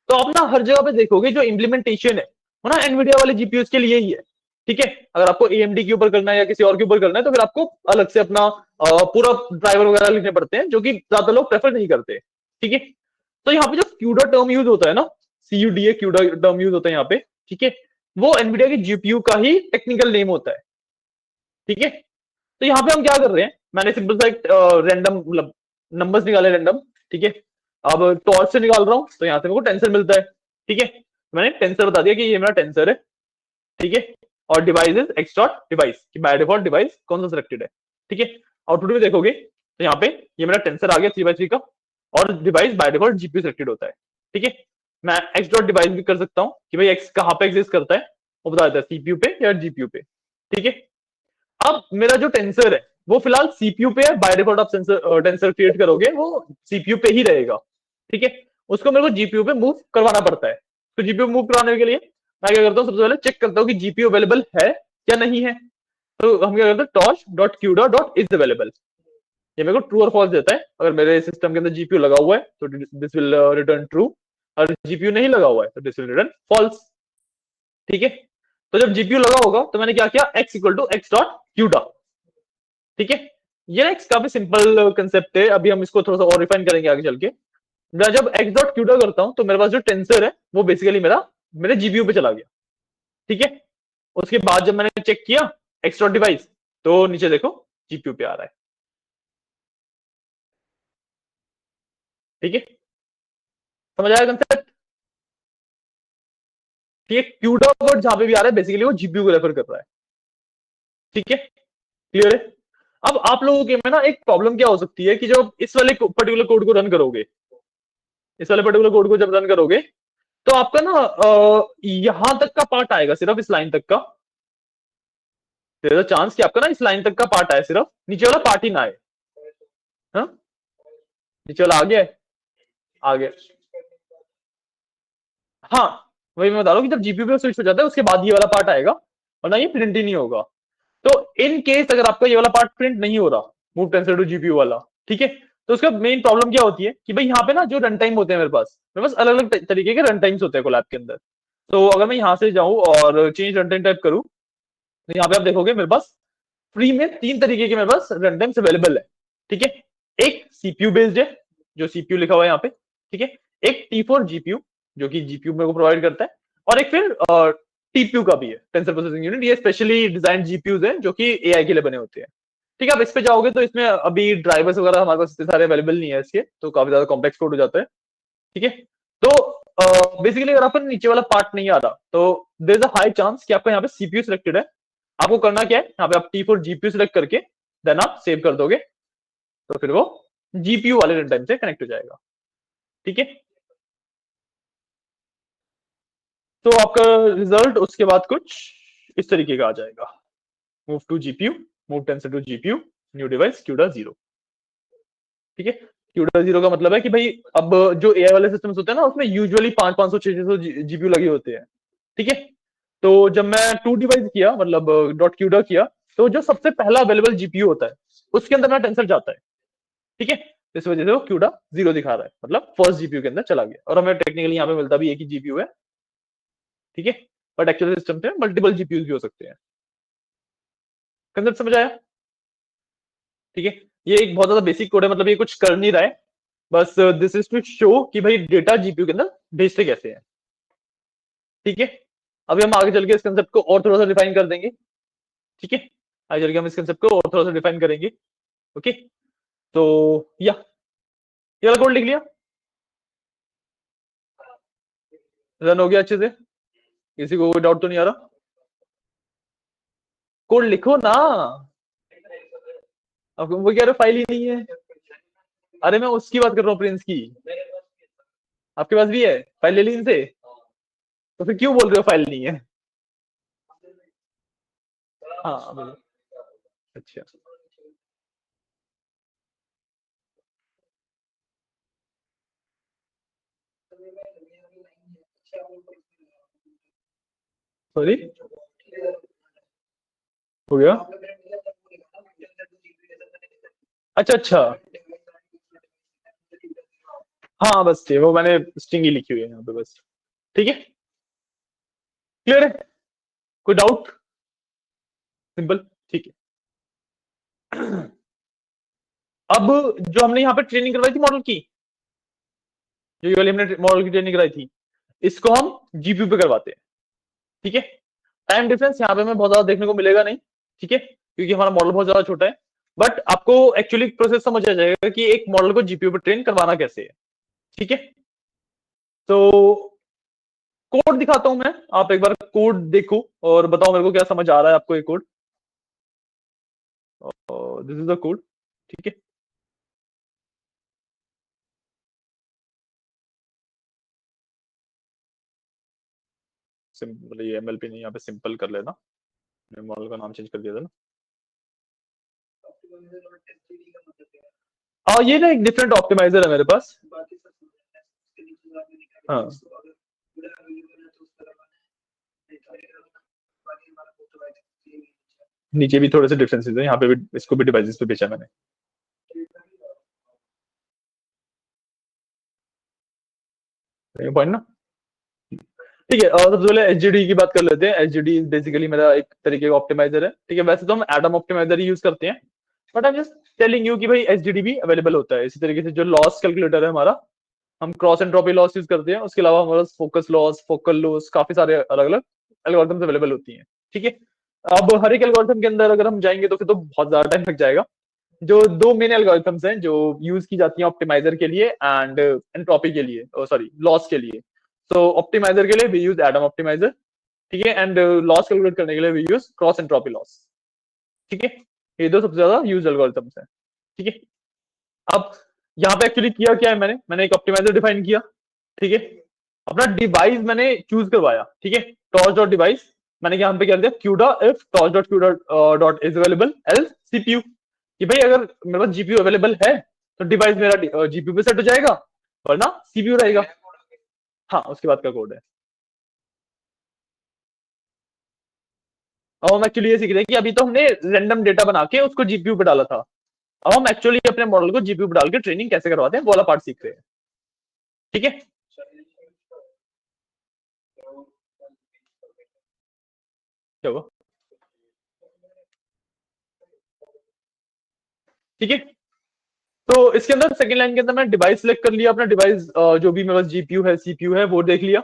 तो आप ना हर जगह पे देखोगे जो इम्प्लीमेंटेशन है वो ना एनवीडिया वाले जीपीयूज के लिए ही है, ठीक है। अगर आपको एएमडी के ऊपर करना है या किसी और के ऊपर करना है तो फिर आपको अलग से अपना पूरा ड्राइवर वगैरह लिखने पड़ते हैं, जो कि ज्यादा लोग प्रेफर नहीं करते, ठीक है। तो यहाँ पे जो क्यूडा टर्म यूज होता है ना, CUDA क्यूडा टर्म यूज होता है यहाँ पे, ठीक है। वो एनवीडिया के जीपीयू का ही टेक्निकल नेम होता है, ठीक है। तो यहाँ पे हम क्या कर रहे हैं, मैंने सिंपल सा एक रैंडम मतलब नंबर्स निकाले रैंडम, ठीक है। अब टॉर्च से निकाल रहा हूँ तो यहाँ से मेरे को टेंसर मिलता है, ठीक है। मैंने टेंसर बता दिया कि ये मेरा टेंसर है, ठीक है। और device is x dot device, कि बाय डिफॉल्ट डिवाइस कौन सा सिलेक्टेड है। ठीक है, आउटपुट में देखोगे तो यहाँ पे ये मेरा टेंसर आ गया 3x3 का, और device by default GPU selected होता है। ठीक है, मैं एक्स डॉट डिवाइस भी कर सकता हूँ कि भाई एक्स कहाँ पे एग्जिस्ट करता है, वो बता देता है सीपीयू पे या जीपीयू पे। ठीक है, अब मेरा जो टेंसर है वो फिलहाल सीपीयू पे है, बाय डिफॉल्ट आप टेंसर क्रिएट करोगे वो सीपीयू पे ही रहेगा। ठीक है, उसको मेरे को जीपीयू पे मूव करवाना पड़ता है। तो जीपीयू मूव कराने के लिए मैं क्या करता हूँ, सबसे पहले चेक करता हूँ कि जीपीयू अवेलेबल है या नहीं है। तो हम क्या करते हैं, torch dot CUDA dot is available, ये मेरे को ट्रू और फॉल्स देता है। अगर मेरे सिस्टम के अंदर जीपीयू लगा हुआ है तो दिस विल रिटर्न ट्रू, और जीपीयू नहीं लगा हुआ है तो दिस विल रिटर्न फॉल्स। ठीक है, तो जब जीपीयू लगा होगा तो मैंने क्या किया, X equal to X dot CUDA. ठीक है, ये ना काफी सिंपल कंसेप्ट है, अभी हम इसको थोड़ा सा और रिफाइन करेंगे आगे चल के। मैं जब एक्स डॉट क्यूडा करता हूं तो मेरे पास जो टेंसर है वो बेसिकली मेरा मेरे जीपीयू पे चला गया। ठीक है, उसके बाद जब मैंने चेक किया एक्स डॉट डिवाइस, तो नीचे देखो जीपीयू पे आ रहा है। ठीक है, समझ आया कंसेप्ट। ठीक है, क्यूडा वर्ड जहां पे भी आ रहा है बेसिकली वो जीपीयू को रेफर कर रहा है। ठीक है, क्लियर है। अब आप लोगों के में ना एक प्रॉब्लम क्या हो सकती है कि जब इस वाले पर्टिकुलर कोड को रन करोगे, इस वाले पर्टिकुलर कोड को जब रन करोगे तो आपका ना यहां तक का पार्ट आएगा, सिर्फ इस लाइन तक का। देयर इज अ चांस कि आपका ना इस लाइन तक का पार्ट आए, सिर्फ नीचे वाला पार्ट ही ना आए। हाँ, नीचे वाला आ गया है, आ गया। हाँ, वही मैं बता रहा हूँ कि जब जीपीयू पे स्विच हो जाता है उसके बाद ये वाला पार्ट आएगा, वरना ये प्रिंट ही नहीं होगा। तो इन केस अगर आपका ये वाला पार्ट प्रिंट नहीं हो रहा, मूव टेंसर टू जीपीयू वाला, ठीक है, तो उसका मेन प्रॉब्लम क्या होती है कि भाई यहाँ पे ना जो रन टाइम होते हैं मेरे पास अलग अलग तरीके के रन टाइम्स होते हैं कोलैब के अंदर। तो अगर मैं यहाँ से जाऊं और चेंज रन टाइम टाइप करूं तो यहाँ पे आप देखोगे मेरे पास फ्री में 3 तरीके के मेरे पास रन टाइम्स अवेलेबल है। ठीक है, एक सीपीयू बेस्ड है, जो सीपीयू लिखा हुआ है यहाँ पे। ठीक है, एक T4 जीपीयू जो कि जीपीयू मेरे को प्रोवाइड करता है, और एक फिर टीपीयू का भी है, टेंसर प्रोसेसिंग यूनिट। ये स्पेशली डिजाइन जीपीयूज हैं जो कि एआई के लिए बने होते हैं। ठीक है, आप इस पे जाओगे तो इसमें अभी ड्राइवर्स वगैरह हमारे पास इतने सारे अवेलेबल नहीं है इसके, तो काफी ज्यादा कॉम्प्लेक्स कोड हो जाता है। ठीक है, तो बेसिकली अगर आपका नीचे वाला पार्ट नहीं आ रहा तो there is a high chance कि आपका यहाँ पे सीपीयू सिलेक्टेड है। आपको करना क्या है, यहाँ पे आप T4 जीपीयू सिलेक्ट करके देन आप सेव कर दोगे, तो फिर वो जीपीयू वाले रन टाइम से कनेक्ट हो जाएगा। ठीक है, तो आपका रिजल्ट उसके बाद कुछ इस तरीके का आ जाएगा, move to GPU, move tensor to GPU, new device CUDA 0। ठीक है, क्यूडा 0 का मतलब है कि भाई अब जो एआई वाले सिस्टम्स होते हैं ना उसमें यूजुअली 500 600 जीपीयू लगे होते हैं। ठीक है, तो जब मैं टू डिवाइस किया मतलब डॉट क्यूडा किया, तो जो सबसे पहला अवेलेबल जीपीयू होता है उसके अंदर मेरा टेंसर जाता है। ठीक है, इस वजह से वो क्यूडा 0 दिखा रहा है, मतलब फर्स्ट जीपीयू के अंदर चला गया, और हमें टेक्निकली यहाँ पे मिलता भी एक ही जीपीयू है। ठीक है, बट एक्चुअल सिस्टम से मल्टीपल जीपीयू भी हो सकते हैं। कंसेप्ट समझ आया। ठीक है, ये एक बहुत ज्यादा बेसिक कोड है, मतलब ये कुछ कर नहीं रहा है, बस दिस इज टू शो कि भाई डेटा जीपीयू के अंदर भेजते कैसे हैं। ठीक है, अभी हम आगे चल के इस कंसेप्ट को और थोड़ा सा डिफाइन कर देंगे। ठीक है, आगे चल के हम इस कंसेप्ट को और थोड़ा सा डिफाइन करेंगे। ओके, तो या ये वाला कोड लिख लिया, रन हो गया अच्छे से, किसी को कोई डाउट तो नहीं आ रहा। कोड लिखो ना, अब वो कह रहे फाइल ही नहीं है। अरे मैं उसकी बात कर रहा हूँ, प्रिंस की। आपके पास भी है, फाइल ले ली इनसे, तो फिर क्यों बोल रहे हो फाइल नहीं है। हाँ बोलो। अच्छा, सॉरी, हो गया। अच्छा अच्छा, हाँ बस ये वो मैंने स्ट्रिंग ही लिखी हुई है यहाँ पे बस। ठीक है, क्लियर है, कोई डाउट। सिंपल, ठीक है। अब जो हमने यहाँ पे ट्रेनिंग करवाई थी मॉडल की, जो ये वाली हमने मॉडल की ट्रेनिंग कराई थी, इसको हम जीपीयू पे करवाते हैं। ठीक है, टाइम डिफरेंस यहाँ पे हमें बहुत ज्यादा देखने को मिलेगा नहीं। ठीक है, क्योंकि हमारा मॉडल बहुत ज्यादा छोटा है, बट आपको एक्चुअली प्रोसेस समझ आ जाएगा कि एक मॉडल को जीपीयू पे ट्रेन करवाना कैसे है। ठीक है, तो कोड दिखाता हूं मैं, आप एक बार कोड देखो और बताओ मेरे को क्या समझ आ रहा है आपको ये code. This is the code, ठीक है। सिंपल, ये एमएलपी नहीं, यहाँ पे सिंपल कर लेना, मैंने मॉडल का नाम चेंज कर दिया था ना। हाँ, ये ना एक डिफरेंट ऑप्टिमाइजर है मेरे पास। हाँ, नीचे भी थोड़े से डिफरेंसेस है, यहाँ पे भी इसको भी डिवाइसेस पे बेचा मैंने। पॉइंट ना, ठीक है। सबसे पहले एचजीडी की बात कर लेते हैं। एचजीडी बेसिकली मेरा एक तरीके का ऑप्टिमाइजर है, ठीक है। वैसे तो हम एडम ऑप्टिमाइजर ही यूज करते हैं, but I am just telling you कि भाई एचजीडी भी अवेलेबल होता है। इसी तरीके से जो लॉस कैलकुलेटर है हमारा, हम क्रॉस एंट्रोपी लॉस यूज करते हैं। उसके अलावा हमारे पास फोकस लॉस, फोकल लॉस, काफी सारे अलग अलग एल्गोरिथम्स अवेलेबल होती हैं, ठीक है। अब हर एक एल्गोरिथम के अंदर अगर हम जाएंगे तो फिर तो बहुत ज्यादा टाइम लग जाएगा। जो दो मेन एल्गोरिथम्स हैं जो यूज की जाती हैं ऑप्टिमाइजर के लिए एंड एंट्रोपी के लिए, सॉरी लॉस के लिए। सो ऑप्टिमाइजर के लिए वी यूज एडम ऑप्टिमाइजर, ठीक है। एंड लॉस कैलकुलेट करने के लिए we use cross entropy loss, ठीक है। ये दो सबसे ज्यादा यूज एल्गोरिथम्स हैं, ठीक है। अब यहाँ पे एक्चुअली किया क्या है, मैंने एक ऑप्टिमाइजर डिफाइन किया, ठीक है। अपना डिवाइस मैंने चूज करवाया, ठीक है। टॉर्च डॉट डिवाइस, मैंने यहाँ पे क्या दिया, CUDA if torch dot CUDA dot is available else CPU, कि भाई अगर मेरे पास जीपीयू अवेलेबल है तो डिवाइस मेरा जीपीयू पे सेट हो जाएगा, वरना सीपीयू रहेगा। हाँ, उसके बाद का कोड है। अब हम एक्चुअली ये सीख रहे हैं कि अभी तो हमने रैंडम डेटा बना के उसको जीपीयू पे डाला था। अब हम एक्चुअली अपने मॉडल को जीपीयू पे डाल के ट्रेनिंग कैसे करवाते हैं वो वाला पार्ट सीख रहे हैं, ठीक है। क्या हुआ, ठीक है। तो इसके अंदर सेकंड लाइन के अंदर मैं डिवाइस सिलेक्ट कर लिया, अपना डिवाइस जो भी मेरे पास जीपीयू है सीपीयू है वो देख लिया,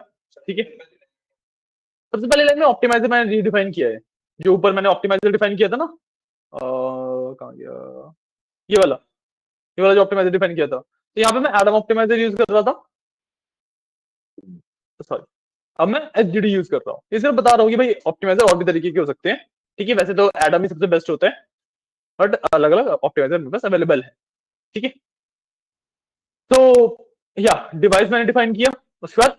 ठीक है। सबसे पहले लाइन में ऑप्टिमाइजर मैंने रीडिफाइन किया है। जो ऊपर मैंने ऑप्टिमाइजर डिफाइन किया था ना, कहाँ गया, ये वाला जो ऑप्टिमाइजर डिफाइन किया था, तो यहाँ पे मैं एडम ऑप्टिमाइजर यूज कर रहा था, सॉरी। अब मैं एचडीडी यूज कर रहा हूँ। ये सिर्फ बता रहा हूँ कि भाई ऑप्टिमाइजर और भी तरीके के हो सकते हैं, ठीक है। वैसे तो एडम ही सबसे बेस्ट होता है, बट अलग अलग ऑप्टिमाइजर मेरे पास अवेलेबल है, ठीक है। तो या डिवाइस मैंने डिफाइन किया, उसके बाद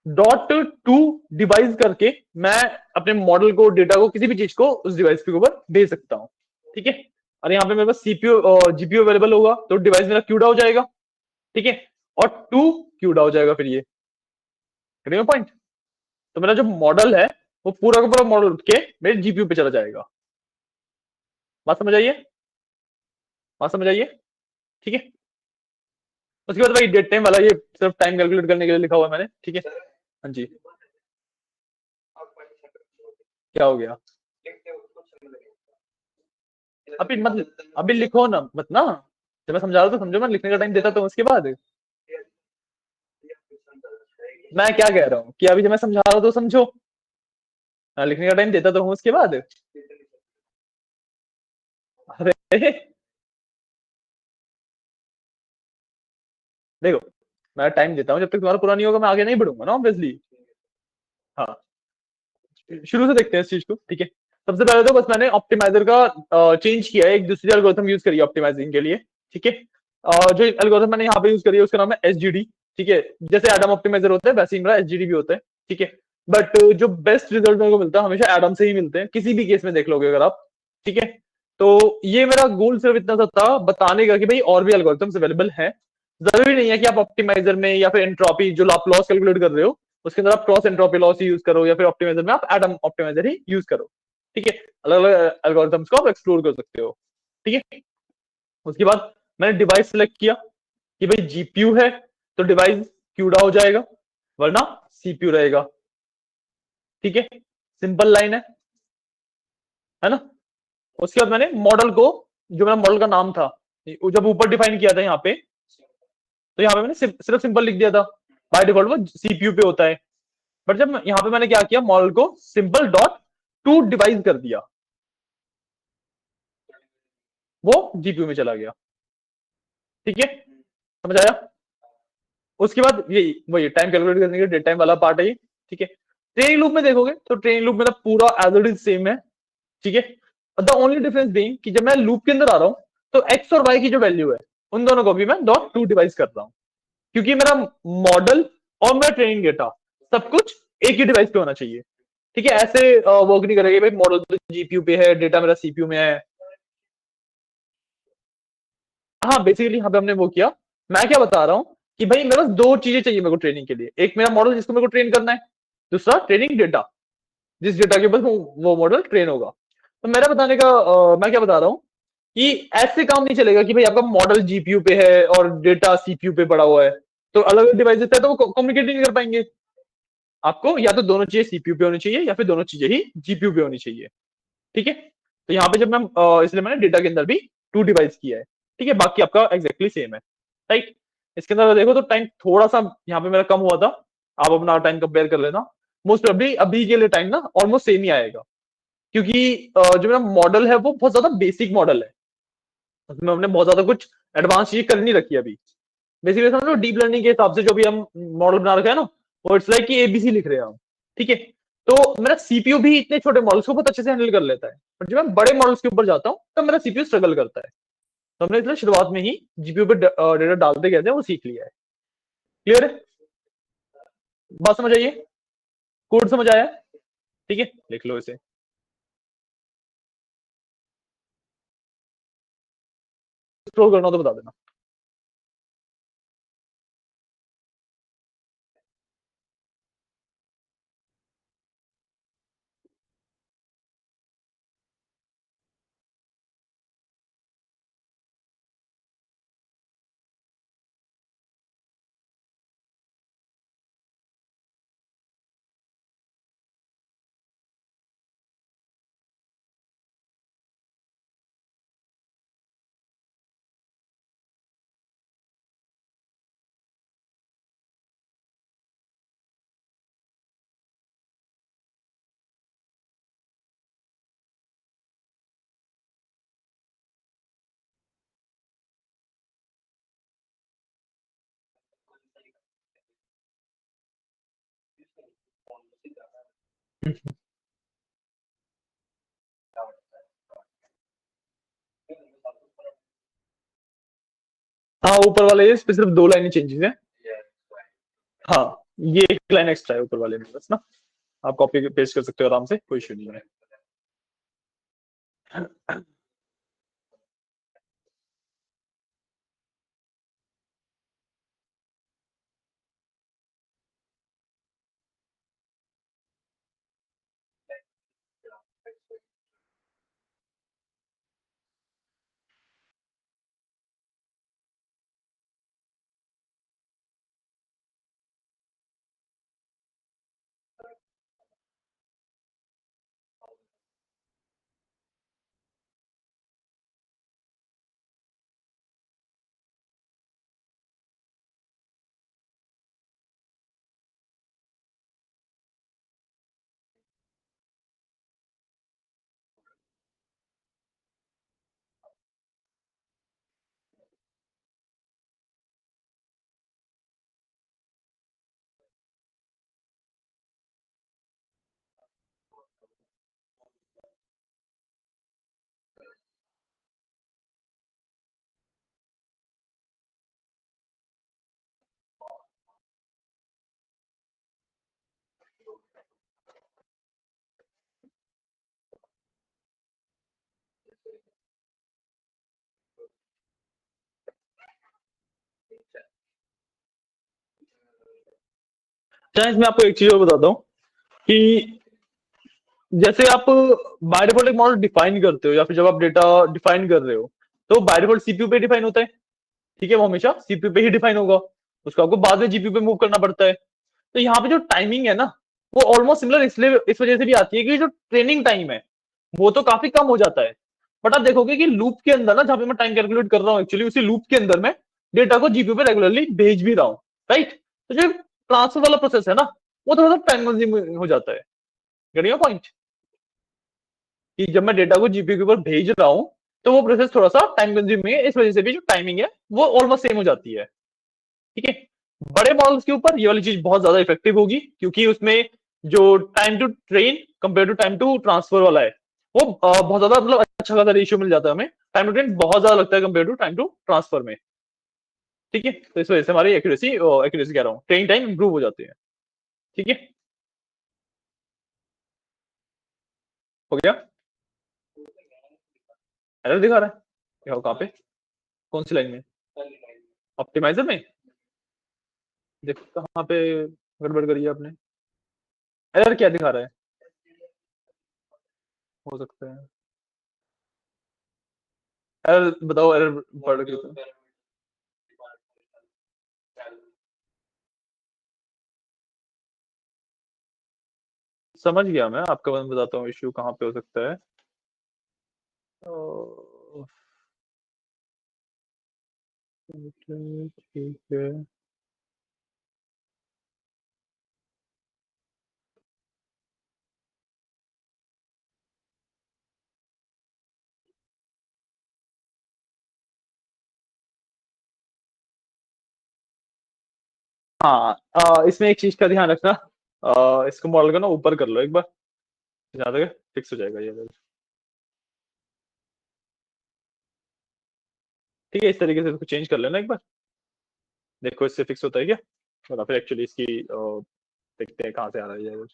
डॉट टू डिवाइस करके मैं अपने मॉडल को, डेटा को, किसी भी चीज को उस डिवाइस के ऊपर भेज सकता हूँ, ठीक है। और यहाँ पे मेरे पास सीपीयू और जीपीयू अवेलेबल होगा तो डिवाइस मेरा क्यूडा हो जाएगा, ठीक है। और टू क्यूडा हो जाएगा, फिर ये पॉइंट। तो मेरा जो मॉडल है वो पूरा का पूरा मॉडल उठ के मेरे जीपीयू पे चला जाएगा। बात समझ आइए, बात समझ आइए, ठीक है। उसके बाद भाई डेट टाइम वाला, ये सिर्फ टाइम कैलकुलेट करने के लिए लिखा हुआ है मैंने, ठीक है। हाँ जी, क्या हो गया, अभी लिखो ना मत ना, जब मैं समझा रहा था समझो, मैं लिखने का टाइम देता तो उसके बाद। मैं क्या कह रहा हूँ कि अभी जब मैं समझा रहा हूँ तो समझो, हाँ, लिखने का टाइम देता तो हूँ उसके बाद। अरे देखो, मैं टाइम देता हूँ, जब तक तुम्हारा पूरा नहीं होगा मैं आगे नहीं बढ़ूंगा ना ऑब्वियसली। हाँ, शुरू से देखते हैं इस चीज को, ठीक है। सबसे पहले तो बस मैंने ऑप्टिमाइजर का चेंज किया है, एक दूसरी एल्गोरिथम यूज करी ऑप्टिमाइजिंग के लिए, ठीक है। जो एल्गोरिथम मैंने यहाँ पे यूज करी है उसका नाम है एसजीडी, ठीक है। जैसे एडम ऑप्टिमाइजर होता है वैसे ही मेरा एसजीडी भी होता है, ठीक है। बट जो बेस्ट रिजल्ट मेरे को मिलता है हमेशा एडम से ही मिलते हैं, किसी भी केस में देख लोगे अगर आप, ठीक है। तो ये मेरा गोल सिर्फ इतना सा था बताने का कि भाई और भी एल्गोरिथम्स अवेलेबल हैं। जरूरी नहीं है कि आप ऑप्टिमाइजर में या फिर एंट्रोपी जो आप लॉस कैलकुलेट कर रहे हो उसके अंदर आप क्रॉस एंट्रोपी लॉस ही यूज करो, या फिर ऑप्टिमाइजर में आप एडम ऑप्टिमाइजर ही यूज करो, ठीक है। अलग अलग एल्गोरिथम्स को आप एक्सप्लोर कर सकते हो, ठीक है। उसके बाद मैंने डिवाइस सेलेक्ट किया कि भाई जीपीयू है तो डिवाइस क्यूडा हो जाएगा, वरना सीपीयू रहेगा, ठीक है। सिंपल लाइन है ना। उसके बाद मैंने मॉडल को, जो मेरा मॉडल का नाम था जब ऊपर डिफाइन किया था यहाँ पे, तो यहाँ पे मैंने सिर्फ सिंपल लिख दिया था, बाय डिफॉल्ट वो सीपीयू पे होता है। बट जब यहाँ पे मैंने क्या किया, मॉडल को सिंपल डॉट टू डिवाइस कर दिया, वो जीपीयू में चला गया, ठीक है। समझ आया। उसके बाद ये वही टाइम कैलकुलेट करने के डेट टाइम वाला पार्ट है ये, ठीक है। ट्रेनिंग लूप में देखोगे तो ट्रेनिंग लूप मेरा पूरा एज इट इज सेम है, ठीक है। द ओनली डिफरेंस बीइंग कि जब मैं लूप के अंदर आ रहा हूं तो एक्स और वाई की जो वैल्यू है उन दोनों को भी मैं डॉट टू डिवाइस कर रहा हूं, क्योंकि मेरा मॉडल और मेरा ट्रेनिंग डेटा सब कुछ एक ही डिवाइस पे होना चाहिए, ठीक है। ऐसे वर्क नहीं करेगा भाई मॉडल तो जीपीयू पे है, डेटा मेरा सीपीयू में है। हाँ बेसिकली यहाँ पे हमने वो किया। मैं क्या बता रहा हूँ कि भाई मेरे पास दो चीजें चाहिए मेरे को ट्रेनिंग के लिए, एक मेरा मॉडल जिसको मेरे को ट्रेन करना है, दूसरा ट्रेनिंग डेटा जिस डेटा के ऊपर वो मॉडल ट्रेन होगा। तो मेरा बताने का मैं क्या बता रहा हूँ कि ऐसे काम नहीं चलेगा कि भाई आपका मॉडल जीपीयू पे है और डेटा सीपीयू पे पड़ा हुआ है, तो अलग अलग डिवाइसेस है तो वो कम्युनिकेट नहीं कर पाएंगे। आपको या तो दोनों चीजें सीपीयू पे होनी चाहिए या फिर दोनों चीजें ही जीपीयू पे होनी चाहिए, ठीक है। तो यहाँ पे जब मैं इसलिए मैंने डेटा के अंदर भी टू डिवाइस किया है, ठीक है। बाकी आपका एग्जैक्टली सेम है, राइट। इसके अंदर देखो तो टाइम थोड़ा सा यहाँ पे मेरा कम हुआ था, आप अपना टाइम कंपेयर कर लेना। मोस्ट प्रोबेबली अभी के लिए टाइम ना ऑलमोस्ट सेम ही आएगा, क्योंकि जो मेरा मॉडल है वो बहुत ज्यादा बेसिक मॉडल है, उसमें हमने बहुत ज्यादा कुछ एडवांस चीज कर नहीं रखी अभी। बेसिकली समझ लो डीप लर्निंग के हिसाब से जो भी हम मॉडल बना रखा है ना, वो इट्स लाइक कि एबीसी लिख रहे हैं हम, ठीक है। तो मेरा सीपीयू भी इतने छोटे मॉडल्स को बहुत अच्छे से हैंडल कर लेता है, पर जब मैं बड़े मॉडल्स के ऊपर जाता हूँ तब मेरा सीपीयू स्ट्रगल करता है। तो हमने इसलिए शुरुआत में ही जीपीयू पे डेटा डालते कैसे हैं वो सीख लिया है। क्लियर है? बात समझ आइए? कोड समझ आया? ठीक है, लिख लो इसे। स्क्रॉल करना हो तो बता देना। हाँ ऊपर वाले इस पे सिर्फ दो लाइनें चेंजेस है। हाँ ये एक लाइन एक्स्ट्रा है ऊपर वाले में बस ना, आप कॉपी पेस्ट कर सकते हो आराम से, कोई इशू नहीं है। अच्छा इसमें आपको एक चीज और बताता हूँ कि जैसे आप बाय डिफॉल्ट एक मॉडल डिफाइन करते हो या फिर जब आप डेटा डिफाइन कर रहे हो तो बाय डिफॉल्ट सीपीयू पे डिफाइन होता है, ठीक है। वो हमेशा सीपीयू पे ही डिफाइन होगा, उसको आपको बाद में जीपीयू पे मूव करना पड़ता है। तो यहाँ पे जो टाइमिंग है ना वो ऑलमोस्ट सिमिलर इसलिए इस वजह से भी आती है कि जो ट्रेनिंग टाइम है वो तो काफी कम हो जाता है। बट आप देखोगे कि लूप के अंदर ना जहां पे मैं टाइम कैलकुलेट कर रहा हूँ एक्चुअली उसी लूप के अंदर मैं डेटा को जीपीयू पे रेगुलरली भेज भी रहा हूँ, राइट। तो जो ट्रांसफर वाला प्रोसेस है ना वो थोड़ा सा टाइम कंज्यूमिंग हो जाता है। Getting point? कि जब मैं डेटा को जीपीयू के ऊपर भेज रहा हूँ तो वो प्रोसेस थोड़ा सा टाइम कंज्यूमिंग है, इस वजह से भी जो टाइमिंग है वो ऑलमोस्ट सेम हो जाती है, ठीक है। बड़े मॉडल्स के ऊपर ये वाली चीज बहुत ज्यादा इफेक्टिव होगी, क्योंकि उसमें जो time to train compare to time to transfer वाला है, वो बहुत ज्यादा मतलब अच्छा खासा रेशियो मिल जाता है हमें। टाइम टू ट्रेन बहुत ज्यादा लगता है compare to time to transfer में। ठीक है, तो इस वजह से हमारी एक्यूरेसी एक्यूरेसी कह रहा हूँ, ट्रेनिंग टाइम इंप्रूव हो जाती है। ठीक है, हो गया। एरर दिखा रहा है, दिखाओ कहाँ पे, कौन सी लाइन में? ऑप्टिमाइजर में? देखो कहाँ पे गड़बड़ करी है आपने। एरर क्या दिखा रहा है? हो सकता है एरर, बताओ एरर पढ़ के तो। समझ गया मैं आपका, मैं बताता हूँ इश्यू कहाँ पे हो सकता है। तो, ठीक है। हाँ, इसमें एक चीज का ध्यान रखना, इसको मॉडल का ना ऊपर कर लो एक बार, ज्यादा फिक्स हो जाएगा ये। ठीक है, इस तरीके से इसको चेंज कर लेना एक बार, देखो इससे फिक्स होता है क्या, और फिर एक्चुअली इसकी देखते हैं कहाँ से आ रहा है ये।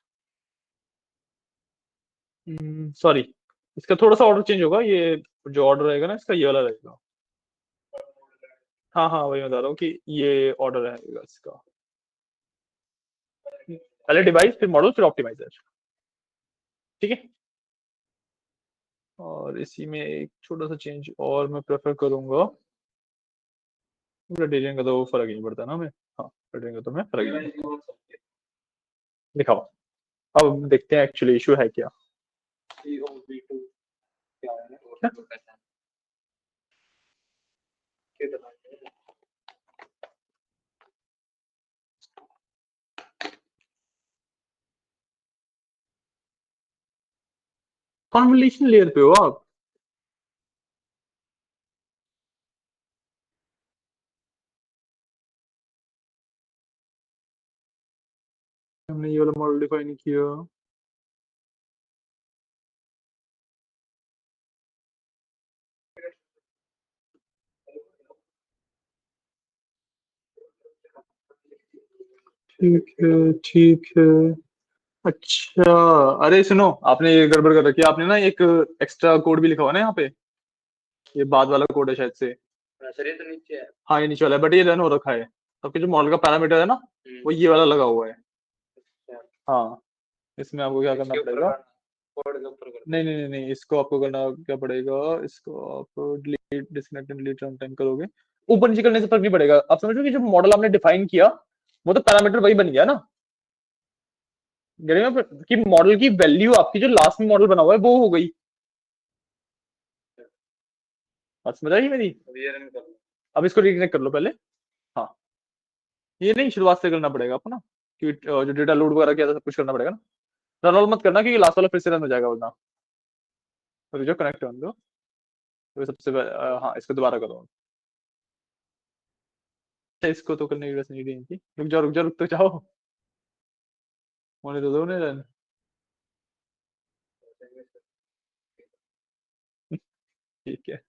सॉरी, इसका थोड़ा सा ऑर्डर चेंज होगा, ये जो ऑर्डर रहेगा ना इसका, ये वाला रहेगा। हाँ हाँ, वही मैं बता रहा हूँ कि ये ऑर्डर रहेगा इसका, पहले डिवाइस फिर मॉडल फिर ऑप्टिमाइजर। ठीक है, और इसी में एक छोटा सा चेंज और मैं प्रेफर करूंगा, डिजाइन का तो फर्क ही नहीं पड़ता ना हमें। हाँ, डिजाइन का तो मैं फर्क ही नहीं पड़ता। दिखाओ, अब देखते हैं एक्चुअली इशू है क्या। कॉन्वोल्यूशन लेयर पे हो आप? हमने ये वाला मॉडल डिफाइन नहीं किया। ठीक है, ठीक है। अच्छा, अरे सुनो, आपने ये गड़बड़ कर रखी है, आपने ना एक एक्स्ट्रा कोड भी लिखा हुआ है ना यहाँ पे, ये बाद वाला कोड है शायद से। सर ये तो नीचे है। हाँ, ये नीचे वाला है, बट ये रन हो रखा है। आपके जो मॉडल का पैरामीटर है ना, वो ये वाला लगा हुआ है। हाँ, इसमें आपको क्या करना पड़ेगा, कोड के ऊपर नहीं नहीं नहीं नहीं, इसको आपको करना क्या पड़ेगा, इसको आप delete disconnect and delete run time करोगे, ऊपर नीचे करने से फर्क नहीं पड़ेगा। आप समझो कि जो मॉडल आपने डिफाइन किया, वो तो पैरामीटर वही बन गया ना। कि मॉडल की वैल्यू आपकी जो लास्ट में मॉडल बना हुआ है वो हो गई। बात समझ आई मेरी? अब इसको रिकनेक्ट कर लो पहले। हाँ, ये नहीं, शुरुआत से करना पड़ेगा आपको ना, क्योंकि जो डेटा लोड वगैरह किया था सब कुछ करना पड़ेगा ना। रन ऑल मत करना, क्योंकि लास्ट वाला फिर से रन हो जाएगा वरना। तो जो कनेक्ट होने दो, तो हाँ, इसको दोबारा करो। अच्छा, इसको तो करने की जरूरत नहीं थी, रुक जाओ रुक जाओ, रुक तो जाओ, होने तो दो ने रन। ठीक है,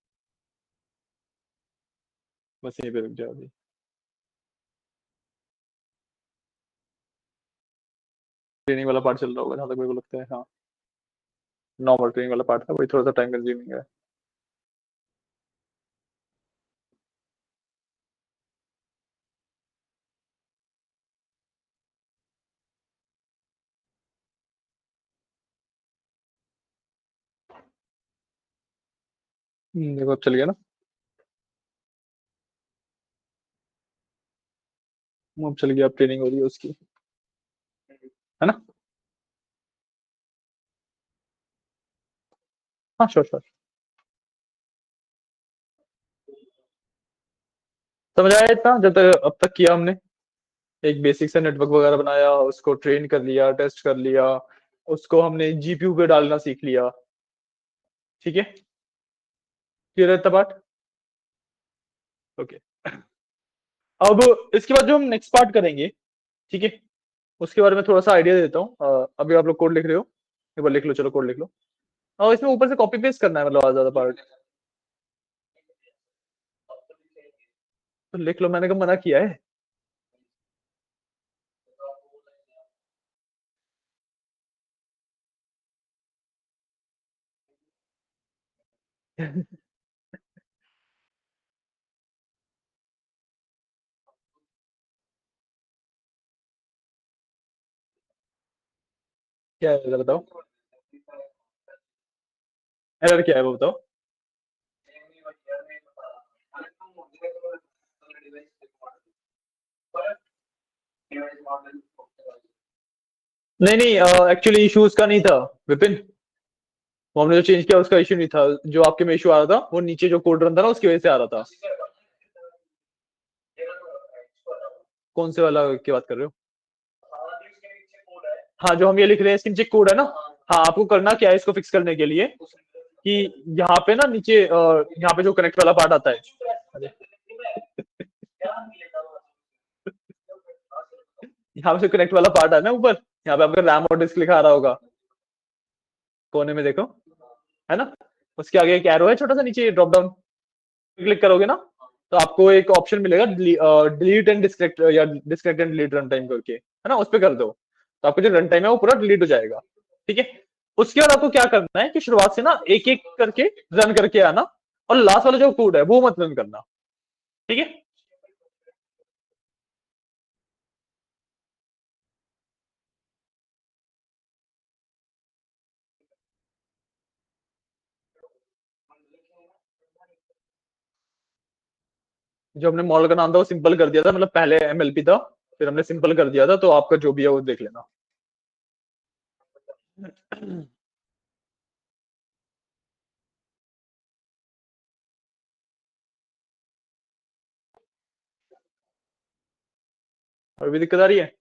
बस यहीं पे रुक जाओ अभी। ट्रेनिंग वाला पार्ट चल रहा होगा जहां तक मेरे को लगता है, हाँ। नॉर्मल ट्रेनिंग वाला पार्ट था, वही थोड़ा सा टाइम कंज्यूमिंग है। देखो अब चल गया ना, वो अब चल गया, अब ट्रेनिंग हो रही है उसकी, है ना। हाँ, श्योर श्योर। समझ आया इतना, जब तक अब तक किया हमने, एक बेसिक से नेटवर्क वगैरह बनाया, उसको ट्रेन कर लिया, टेस्ट कर लिया, उसको हमने जीपीयू पे डालना सीख लिया। ठीक है, क्लियर है तब बात? ओके। अब इसके बाद जो हम नेक्स्ट पार्ट करेंगे, ठीक है, उसके बारे में थोड़ा सा आइडिया देता हूँ। अभी आप लोग कोड लिख रहे हो, एक बार लिख लो, चलो कोड लिख लो। और इसमें ऊपर से कॉपी पेस्ट करना है, मतलब ज्यादा पार्ट तो लिख लो, मैंने कब मना किया है। क्या है जरा बताओ, एरर क्या है वो बताओ। नहीं नहीं, एक्चुअली इशू उसका नहीं था विपिन, वो हमने जो चेंज किया उसका इशू नहीं था। जो आपके में इशू आ रहा था वो नीचे जो कोड रन था ना उसकी वजह से आ रहा था। कौन से वाला की बात कर रहे हो? हाँ, जो हम ये लिख रहे हैं इसके नीचे कोड है ना। हाँ, आपको करना क्या है इसको फिक्स करने के लिए कि यहाँ पे ना नीचे यहाँ पे जो कनेक्ट वाला पार्ट आता है। अरे, यहाँ पे जो कनेक्ट वाला पार्ट है ना ऊपर, यहाँ पे आपका रैम और डिस्क लिखा आ रहा होगा, कोने में देखो, है ना। उसके आगे एक एरो है छोटा सा नीचे ड्रॉप डाउन, क्लिक करोगे ना तो आपको एक ऑप्शन मिलेगा, डिलीट एंड डिस्कनेक्ट या disconnect and delete run time करके, है ना, उस पर कर दो तो आपको जो रन टाइम है वो पूरा डिलीट हो जाएगा। ठीक है। उसके बाद आपको क्या करना है कि शुरुआत से ना एक एक करके रन करके आना, और लास्ट वाला जो कोड है वो मत रन करना। ठीक है। जो हमने मॉडल का नाम था वो सिंपल कर दिया था, मतलब पहले एमएलपी था, फिर हमने सिंपल कर दिया था, तो आपका जो भी है वो देख लेना। और भी दिक्कत आ रही है?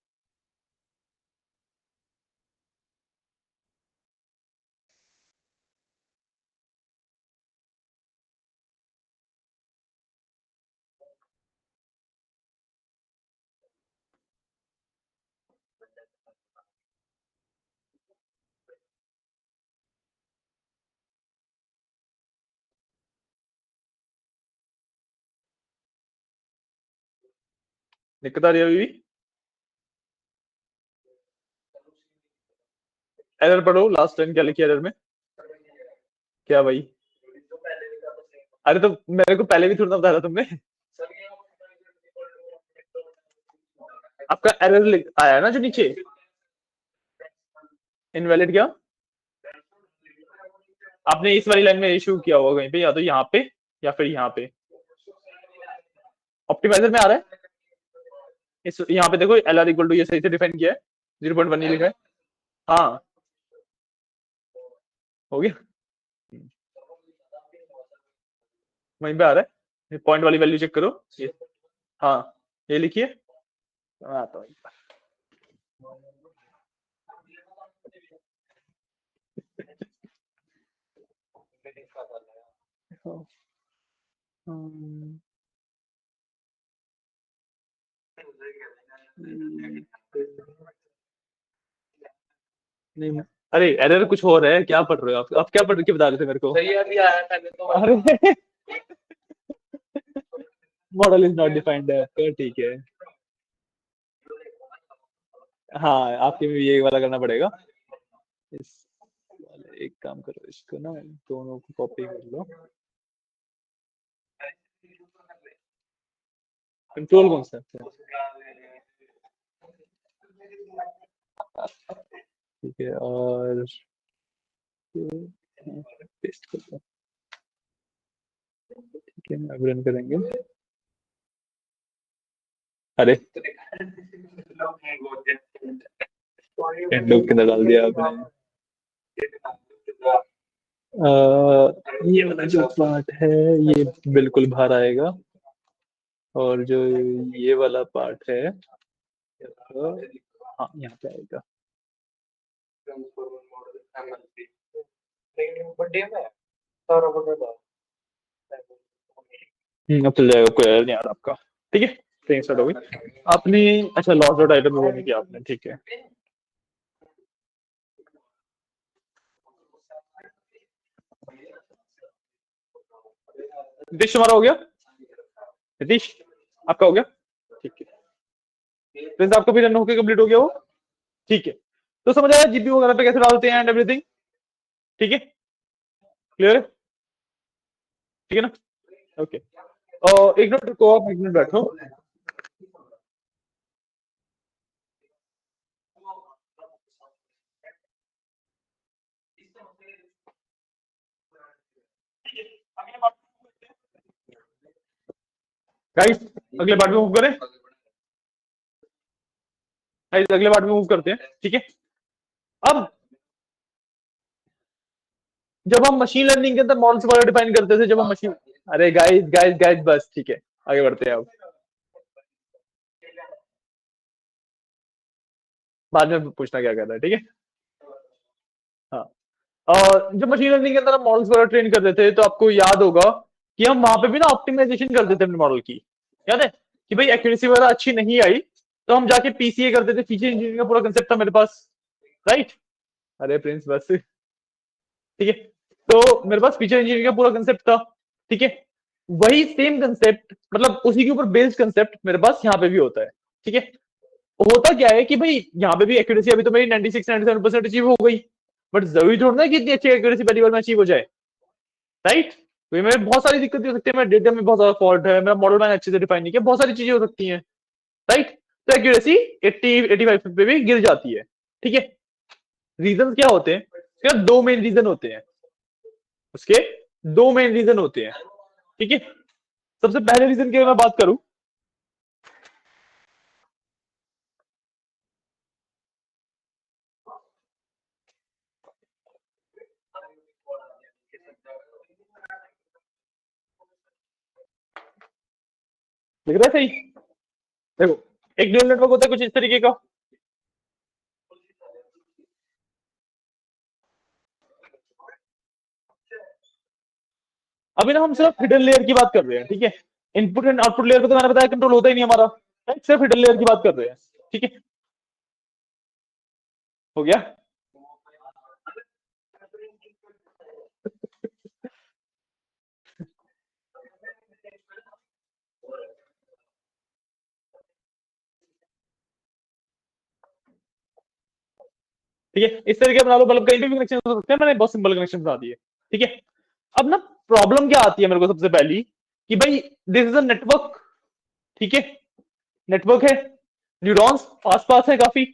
दिक्कत आ रही है अभी भी? एरर पढ़ो, लास्ट टाइम क्या लिखी एरर में? क्या भाई? अरे तो मेरे को पहले भी थोड़ा ना बताया था तुमने। आपका एरर आया है ना जो नीचे, इनवैलिड क्या? आपने इस वाली लाइन में इशू किया होगा कहीं पे, या तो यहाँ पे या फिर यहाँ पे। ऑप्टिमाइजर में आ रहा है, इस यहाँ पे देखो एल आर इक्वल टू, ये सही से डिफाइन किया है, 0.1 ही लिखा है। हाँ, हो गया। वहीं पे आ रहा है, पॉइंट वाली वैल्यू चेक करो ये। हाँ, ये लिखिए, मैं आता हूँ। हम्म, नहीं, अरे एरर कुछ हो रहा है, क्या पढ़ रहे हो आप क्या पढ़ के बता रहे थे मेरे को? सही अभी आया पहले तो, अरे मॉडल इज नॉट डिफाइंड है तो ठीक है। हाँ, आपके में भी ये वाला करना पड़ेगा। इस वाले एक काम करो, इसको ना दोनों को कॉपी कर लो। कंट्रोल कौन सा है? ठीक है, और पेस्ट कर दो। ठीक है, अब रन करेंगे। अरे एंड लूप के अंदर डाल दिया आपने। ये वाला जो पार्ट है ये बिल्कुल बाहर आएगा, और जो ये वाला पार्ट है तो, हाँ यहाँ पे आएगा। अब चल जाएगा, कोई एरर नहीं आ रहा आपका। ठीक है। ट्रेनिंग स्टार्ट हो गई आपने। अच्छा, लॉस डॉट आइटम में वो नहीं किया आपने, ठीक है। नितीश तुम्हारा हो गया? नितीश आपका हो गया? ठीक है। प्रिंस आपका भी रन होकर कंप्लीट हो गया वो? ठीक है। तो समझ आया जीपीयू वगैरह पे कैसे डालते हैं एंड एवरीथिंग? ठीक है, क्लियर है? ठीक है ना? ओके। एक मिनट रुको, आप एक मिनट बैठो। गाइस अगले पार्ट में मूव करें। गाइस अगले पार्ट में मूव करते हैं, ठीक है। अब जब हम मशीन लर्निंग के अंदर मॉडल्स वगैरह डिफाइन करते थे, जब हम मशीन, अरे गाइस गाइस गाइस बस ठीक है, आगे बढ़ते हैं अब। बाद में पूछना क्या कर रहा है, ठीक है। हाँ। जब मशीन लर्निंग के अंदर हम मॉडल्स वगैरह ट्रेन करते थे तो आपको याद होगा कि हम वहां पे भी ना ऑप्टिमाइजेशन करते थे अपने मॉडल की। याद है कि भाई एक्यूरेसी वगैरह अच्छी नहीं आई तो हम जाके पीसीए करते थे, फीचर इंजीनियरिंग का पूरा कंसेप्ट था मेरे पास, राइट। अरे प्रिंस बस, ठीक है। तो मेरे पास फीचर इंजीनियरिंग का पूरा कंसेप्ट था, ठीक है। वही सेम कंसेप्ट, मतलब उसी के ऊपर बेस्ड कंसेप्ट मेरे पास यहाँ पे भी होता है, ठीक है। होता क्या है कि भाई यहाँ पे भी एक्यूरेसी अभी तो मेरी 96-97% अचीव हो गई, बट जरूरी थोड़ा ना कि इतनी अच्छी एक्यूरेसी पहली बार में अचीव हो जाए, राइट। तो मेरे बहुत सारी दिक्कतें हो सकती है, मेरे डेटा में बहुत ज्यादा फॉल्ट है, मेरा मॉडल मैंने अच्छे से डिफाइन नहीं किया, बहुत सारी चीजें हो सकती हैं, राइट। तो एक्यूरेसी 80-85 पे भी गिर जाती है, ठीक है। रीजन क्या होते हैं? इसके दो मेन रीजन होते हैं, उसके दो मेन रीजन होते हैं, ठीक है। सबसे पहले रीजन की मैं बात करूं, दिख रहा है सही? देखो, एक न्यूरल नेटवर्क होता है कुछ इस तरीके का, अभी ना हम सिर्फ हिडन लेयर की बात कर रहे हैं, ठीक है। इनपुट एंड आउटपुट लेयर पे तो मैंने बताया कंट्रोल होता ही नहीं हमारा, राइट। सिर्फ हिडन लेयर की बात कर रहे हैं, ठीक है। हो गया? ठीक है, इस तरीके बना लो, मतलब कहीं पे भी कनेक्शन हो सकते हैं, मैंने बहुत सिंपल कनेक्शन बना दिए, ठीक है। अब ना प्रॉब्लम क्या आती है मेरे को सबसे पहली, कि भाई दिस इज अ नेटवर्क, ठीक है। नेटवर्क है, न्यूरॉन्स आस पास है काफी,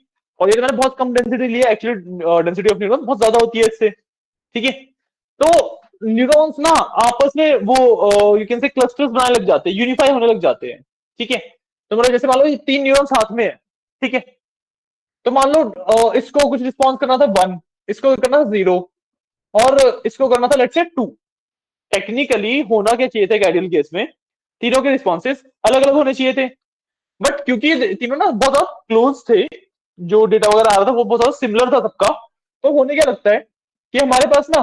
और ये मैंने बहुत कम डेंसिटी लिया, एक्चुअली डेंसिटी ऑफ न्यूरॉन बहुत ज्यादा होती है इससे, ठीक है। तो न्यूरॉन्स ना आपस में वो यू कैन से क्लस्टर्स बनाने लग जाते हैं, यूनिफाई होने लग जाते हैं, ठीक है। तो मतलब जैसे मान लो ये तीन न्यूरॉन्स साथ में है, ठीक है। तो मान लो इसको कुछ रिस्पॉन्स करना था 1, इसको करना था 0, और इसको करना था लेट्स से 2। टेक्निकली होना क्या चाहिए था आइडियल केस में, तीनों के रिस्पॉन्सेज अलग अलग होने चाहिए थे, बट क्योंकि ये तीनों ना बहुत ज्यादा क्लोज थे, जो डेटा वगैरह आ रहा था वो बहुत ज्यादा सिमिलर था सबका, तो होने क्या लगता है कि हमारे पास ना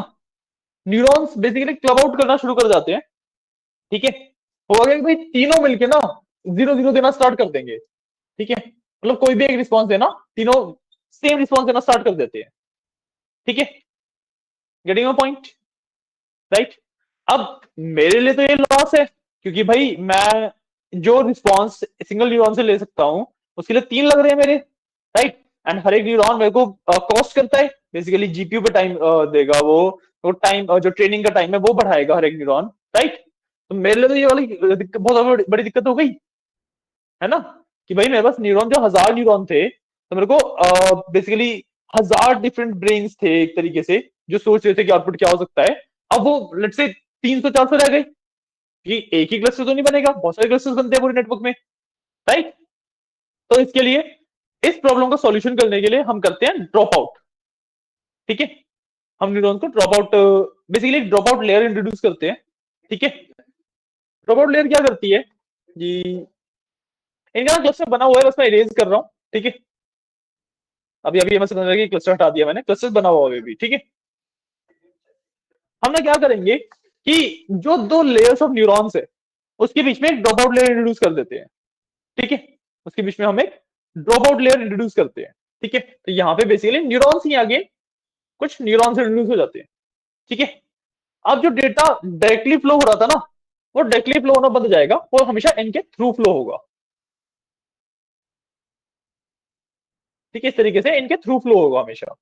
न्यूरॉन्स बेसिकली क्लब आउट करना शुरू कर जाते हैं, ठीक है। होगा क्या कि भाई तीनों मिलके ना 0-0 देना स्टार्ट कर देंगे, ठीक है। मतलब कोई भी एक रिस्पॉन्स देना, तीनों सेम रिस्पॉन्स देना स्टार्ट कर देते हैं, ठीक है। Getting my point, right. अब मेरे लिए तो ये लॉस है, क्योंकि भाई मैं जो रिस्पॉन्स सिंगल न्यूरॉन से ले सकता हूं उसके लिए तीन लग रहे हैं मेरे, राइट। एंड हर एक न्यूरॉन मेरे को कॉस्ट करता है, बेसिकली जीपीयू पे टाइम देगा वो टाइम जो ट्रेनिंग का टाइम है वो बढ़ाएगा हर एक न्यूरॉन, राइट। तो मेरे लिए तो ये वाली बहुत बड़ी दिक्कत हो गई, है ना, कि भाई मेरे पास न्यूरॉन जो 1000 न्यूरॉन थे, तो मेरे को बेसिकली 1000 डिफरेंट ब्रेन्स थे एक तरीके से, जो सोच रहे थे कि आउटपुट क्या हो सकता है। अब वो लेट से 300-400 रह गए, कि एक ही क्लस्टर तो नहीं बनेगा, बहुत सारे क्लस्टर्स बनते हैं पूरे नेटवर्क में, राइट। तो इसके लिए, इस प्रॉब्लम का सॉल्यूशन करने के लिए हम करते हैं ड्रॉप आउट, ठीक है। हम न्यूरॉन को drop out, basically drop out layer introduce करते हैं, ठीक है। ड्रॉप आउट लेयर क्या करती है जी, इनका क्लस्टर बना हुआ है, बस मैं इरेज कर रहा हूँ, ठीक है। अभी अभी हमें समझ लगा कि क्लस्टर हटा दिया मैंने, क्लस्टर बना हुआ है अभी, ठीक है। हम ना क्या करेंगे कि जो दो लेयर्स ऑफ न्यूरॉन्स है उसके बीच में एक ड्रॉप आउट लेयर इंट्रोड्यूस कर देते हैं, ठीक है, उसके बीच में हम एक ड्रॉप आउट लेयर इंट्रोड्यूस करते हैं। ठीक है, तो यहाँ पे बेसिकली न्यूरॉन्स ही आगे कुछ न्यूरॉन्स इंट्रोड्यूस हो जाते हैं। ठीक है, अब जो डेटा डायरेक्टली फ्लो हो रहा था ना, वो डायरेक्टली फ्लो होना बंद हो जाएगा, वो हमेशा इनके थ्रू फ्लो होगा। ठीक है, इस तरीके से इनके थ्रू फ्लो होगा हमेशा।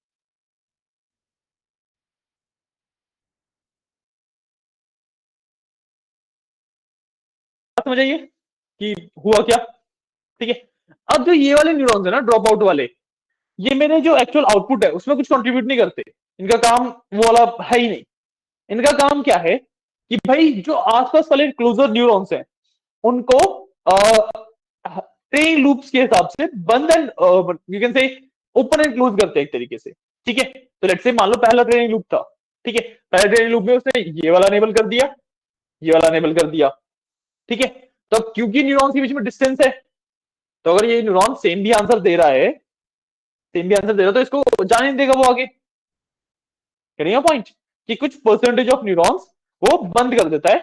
बात समझ आइए कि हुआ क्या। ठीक है, अब जो ये वाले न्यूरॉन्स है ना, ड्रॉप आउट वाले, ये मेरे जो एक्चुअल आउटपुट है उसमें कुछ कंट्रीब्यूट नहीं करते। इनका काम वो वाला है ही नहीं। इनका काम क्या है कि भाई जो आसपास वाले क्लोजर न्यूरॉन्स हैं उनको ट्रेनिंग लूप्स के हिसाब से बंद and you can say open and close करते हैं एक तरीके से। ठीक है, तो लेट्स से मान लो पहला ट्रेनिंग लूप था। ठीक है, पहले ट्रेनिंग लूप में उसने ये वाला एनेबल कर दिया, ये वाला एनेबल कर दिया। ठीक है, तो अब क्योंकि न्यूरॉन्स के बीच में डिस्टेंस है, तो अगर ये न्यूरॉन सेम भी आंसर दे रहा है, सेम भी आंसर दे रहा है, तो इसको जाने नहीं देगा वो आगे। करेंगे पॉइंट कि कुछ परसेंटेज ऑफ न्यूरॉन्स वो बंद कर देता है।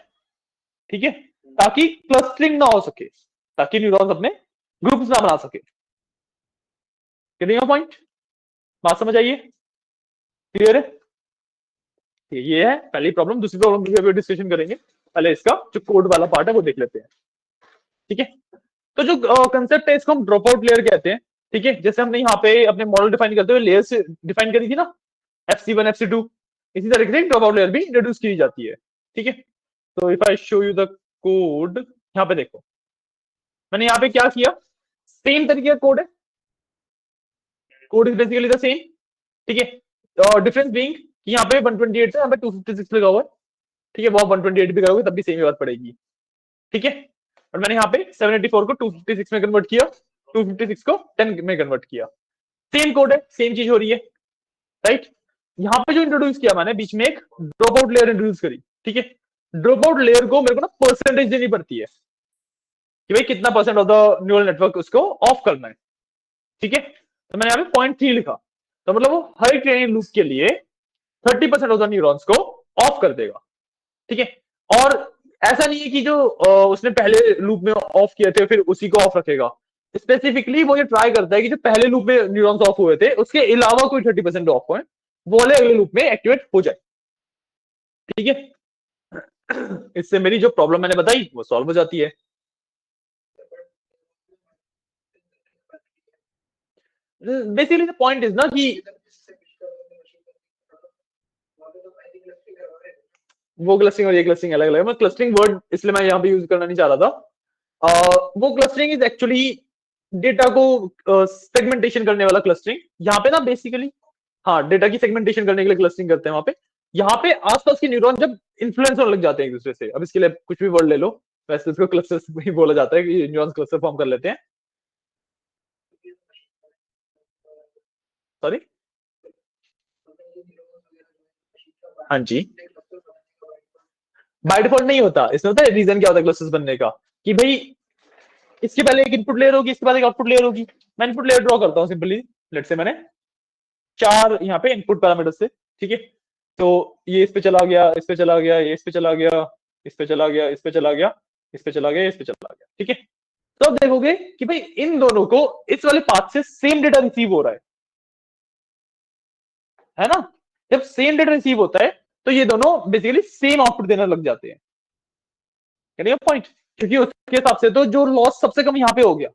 ठीक है, ताकि क्लस्टरिंग ना हो सके, ताकि न्यूरॉन्स अपने ग्रुप्स ना बना सके। करेंगे पॉइंट, बात समझ आइए, क्लियर है। ये है पहली प्रॉब्लम। दूसरी प्रॉब्लम भी डिस्कशन करेंगे, पहले इसका जो कोड वाला पार्ट है वो देख लेते हैं। ठीक है, तो जो कंसेप्ट है इसको हम ड्रॉप आउट लेयर कहते हैं। ठीक है, जैसे हमने यहाँ पे अपने मॉडल डिफाइन करते हुए लेयर से डिफाइन करी थी ना, FC1 FC2, इसी तरीके से ड्रॉप आउट लेयर भी इंट्रोड्यूस की जाती है। ठीक है, तो if I show you the code, यहाँ पे देखो मैंने यहाँ पे क्या किया, सेम तरीके का कोड है, code is basically the same. ठीक है, डिफरेंस बीइंग कि यहाँ पे 128 से यहाँ पे 256 लगा हुआ है। ठीक है, वो 128 भी करोगे तब भी सेम ही बात पड़ेगी। ठीक है, और मैंने यहाँ पे 784 को 256 में कन्वर्ट किया, 256 को 10 में कन्वर्ट किया। सेम कोड है, सेम चीज हो रही है, राइट। यहाँ पे जो इंट्रोड्यूस किया मैंने बीच में एक ड्रॉप आउट लेयर इंट्रोड्यूस करी। ठीक है, ड्रॉप आउट लेयर को मेरे को ना परसेंटेज देनी पड़ती है कि भाई कितना percent of the neural network उसको ऑफ करना है। ठीक है, तो मैंने यहाँ पे 0.3 लिखा, तो मतलब वो हर एक ट्रेनिंग लूप के लिए 30% ऑफ द न्यूरॉन्स को ऑफ कर देगा। ठीक है, और ऐसा नहीं है कि जो उसने पहले लूप में ऑफ किए थे फिर उसी को ऑफ रखेगा। स्पेसिफिकली वो ये ट्राई करता है कि जो पहले लूप में न्यूरॉन्स ऑफ हुए थे उसके अलावा कोई 30% ऑफ हो, वो वाले अगले लूप में एक्टिवेट हो जाए। ठीक है, इससे मेरी जो प्रॉब्लम मैंने बताई वो सॉल्व हो जाती है। बेसिकली द पॉइंट इज ना कि वो क्लस्टरिंग और ये क्लस्टरिंग अलग अलग है। मैं क्लस्टरिंग वर्ड इसलिए मैं यहाँ पे यूज करना नहीं चाह रहा था। वो क्लस्टरिंग इज एक्चुअली डेटा को सेगमेंटेशन करने वाला क्लस्टरिंग। यहाँ पे ना बेसिकली हाँ डेटा की सेगमेंटेशन करने के लिए क्लस्टरिंग करते हैं वहां पे। यहाँ पे आसपास के न्यूरॉन जब इन्फ्लुएंस होने लग जाते हैं एक दूसरे से, अब इसके लिए कुछ भी वर्ड ले लो, वैसे इसको क्लस्टर्स ही बोला जाता है कि न्यूरॉन्स क्लस्टर फॉर्म कर लेते हैं। सॉरी, हाँ जी, बाय डिफॉल्ट नहीं होता, इसमें होता है रीजन क्या होता है क्लस्टर्स बनने का, कि भाई इसके पहले एक इनपुट लेयर होगी, इसके बाद एक आउटपुट लेयर होगी। मैं इनपुट लेयर ड्रॉ करता हूँ सिंपली। लेट से मैंने 4 यहाँ पे इनपुट पैरामीटर से। ठीक है, तो ये इस पे चला गया, इस पे चला गया, ये इस पे चला गया, इस पे चला गया, इस पे चला गया, इस पे चला गया, इस पे चला गया। ठीक है, तो अब देखोगे कि भाई इन दोनों को इस वाले पाथ से सेम डेटा रिसीव हो रहा है ना। जब सेम डेटा रिसीव होता है तो ये दोनों बेसिकली सेम आउटपुट देने लग जाते हैं। पॉइंट, क्योंकि उसके हिसाब से तो जो लॉस सबसे कम यहाँ पे हो गया।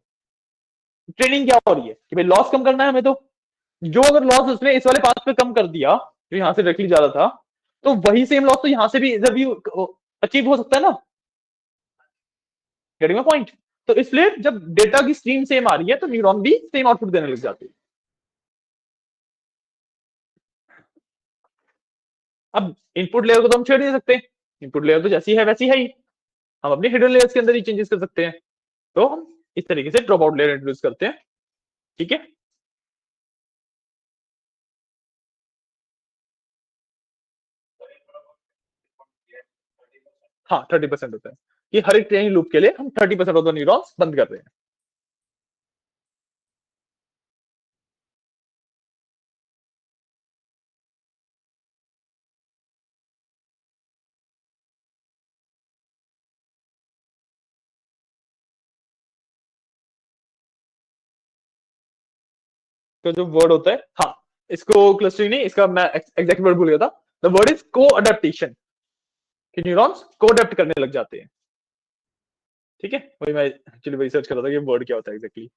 ट्रेनिंग क्या हो रही है कि भाई लॉस कम करना है हमें, तो जो अगर लॉस उसने इस वाले पाथ पे कम कर दिया जो यहाँ से डायरेक्टली जा रहा था, तो वही सेम लॉस तो यहाँ से भी इधर भी अचीव हो सकता है ना। गेटिंग पॉइंट, तो इसलिए जब डेटा की स्ट्रीम सेम आ रही है तो न्यूरॉन भी सेम आउटपुट देने लग जाते हैं। अब इनपुट लेयर को तो हम छेड़ नहीं सकते, इनपुट लेयर तो जैसी है वैसी है ही, हम अपनी हिडन लेयर्स के अंदर ही चेंजेस कर सकते हैं। तो हम इस तरीके से ड्रॉप आउट लेयर इंट्रोड्यूस करते हैं। ठीक है, हाँ 30% होता है कि हर एक ट्रेनिंग लूप के लिए हम 30% ऑफ द न्यूरॉन्स बंद कर रहे हैं। इसका जो वर्ड होता है, हाँ, इसको क्लस्टरिंग नहीं, इसका मैं एग्जैक्ट वर्ड भूल गया था। द वर्ड इज को अडेप्टेशन, कि न्यूरॉन्स को अडेप्ट करने लग जाते हैं। ठीक है, वही मैं एक्चुअली वही सर्च कर रहा था कि वर्ड क्या होता है एग्जैक्टली।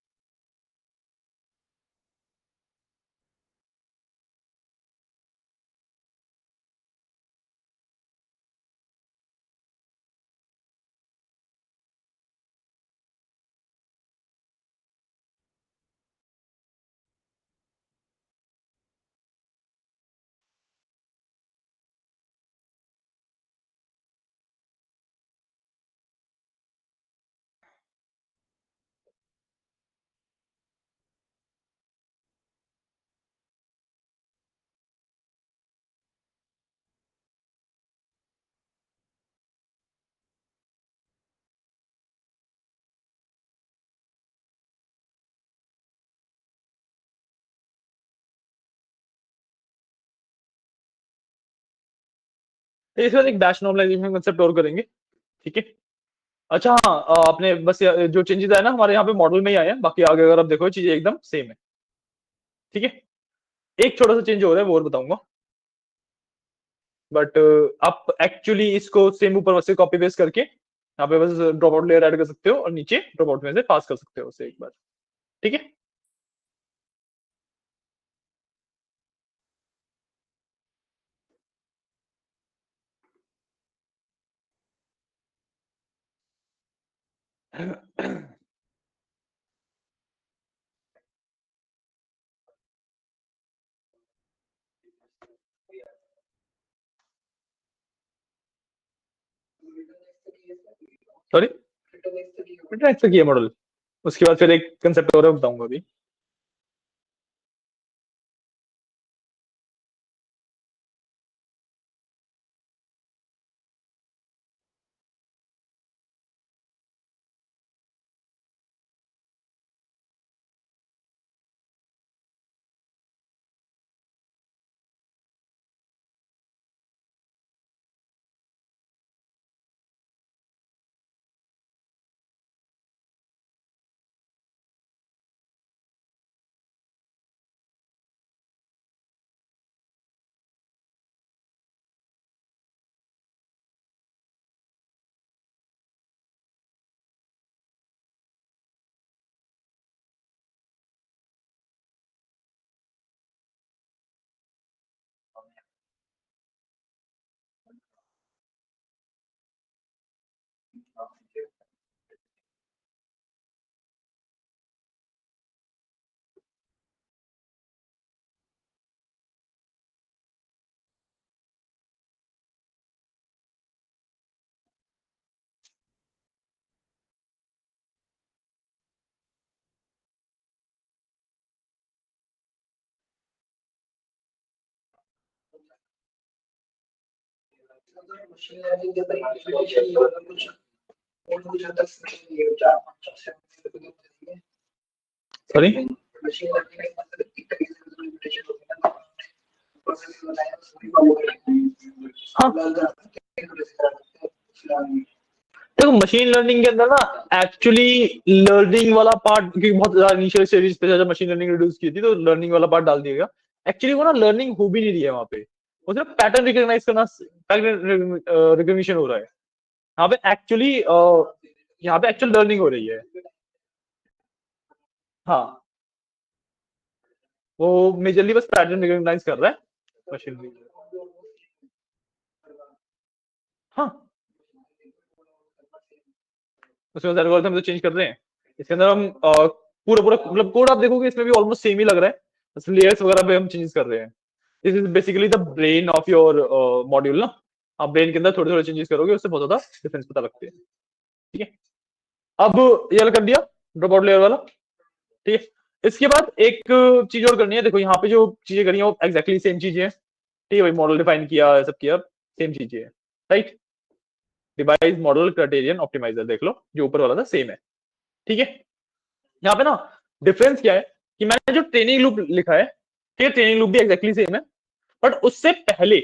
इसके बाद एक बैच नॉर्मलाइजेशन कंसेप्ट और करेंगे। ठीक है। अच्छा हाँ, आपने बस जो चेंजेस आए ना हमारे यहाँ पे मॉडल में ही आए हैं, बाकी आगे अगर आप देखो चीजें एकदम सेम है। ठीक है। एक छोटा सा चेंज हो रहा है वो और बताऊंगा, बट आप एक्चुअली इसको सेम ऊपर से कॉपी पेस्ट करके यहाँ पे बस ड्रॉप आउट लेयर ऐड कर सकते हो और नीचे ड्रॉप आउट में से पास कर सकते हो उसे एक बार। ठीक है। सॉरी, रिटर्न तक ये मॉडल, उसके बाद फिर एक कंसेप्ट और है, बताऊंगा अभी। सॉरी, हाँ देखो मशीन लर्निंग के अंदर ना एक्चुअली लर्निंग वाला पार्ट, क्योंकि बहुत ज्यादा इनिशियल स्टेजेस पे जब मशीन लर्निंग इंट्रोड्यूस की थी तो लर्निंग वाला पार्ट डाल दिया गया। एक्चुअली वो ना लर्निंग हो भी नहीं रही है वहां पे, वो सिर्फ पैटर्न रिकॉग्नाइज करना, पैटर्न रिकॉग्निशन हो रहा है। यहाँ पे एक्चुअली यहाँ पे एक्चुअल लर्निंग हो रही है। हाँ, वो मेजरली बस पैटर्न रिकॉग्नाइज कर रहा है मशीन। हाँ, उसमें एल्गोरिथम तो चेंज कर रहे हैं। इसके अंदर हम पूरा पूरा मतलब कोड आप देखोगे इसमें भी ऑलमोस्ट सेम ही लग रहा है, बस लेयर्स वगैरह पे हम चेंज कर रहे हैं। This is basically the brain of your module ना। आप ब्रेन के अंदर थोड़े थोड़े चेंजेस करोगे, उससे बहुत ज्यादा डिफरेंस पता लगते हैं। ठीक है। अब ये वाला कर दिया, ड्रॉप आउट लेयर वाला। ठीक है। इसके बाद एक चीज और करनी है, देखो यहाँ पे जो चीजें करी है वो एक्जैक्टली सेम चीजें हैं। ठीक है भाई, मॉडल डिफाइन किया, सब किया, सेम चीजें हैं। Right. Device model criterion optimizer देख लो, जो ऊपर वाला था सेम है। ठीक है। यहाँ पे ना डिफरेंस क्या है कि मैंने जो ट्रेनिंग लूप लिखा है, ठीक है, ट्रेनिंग लूप भी एक्जैक्टली सेम है, बट उससे पहले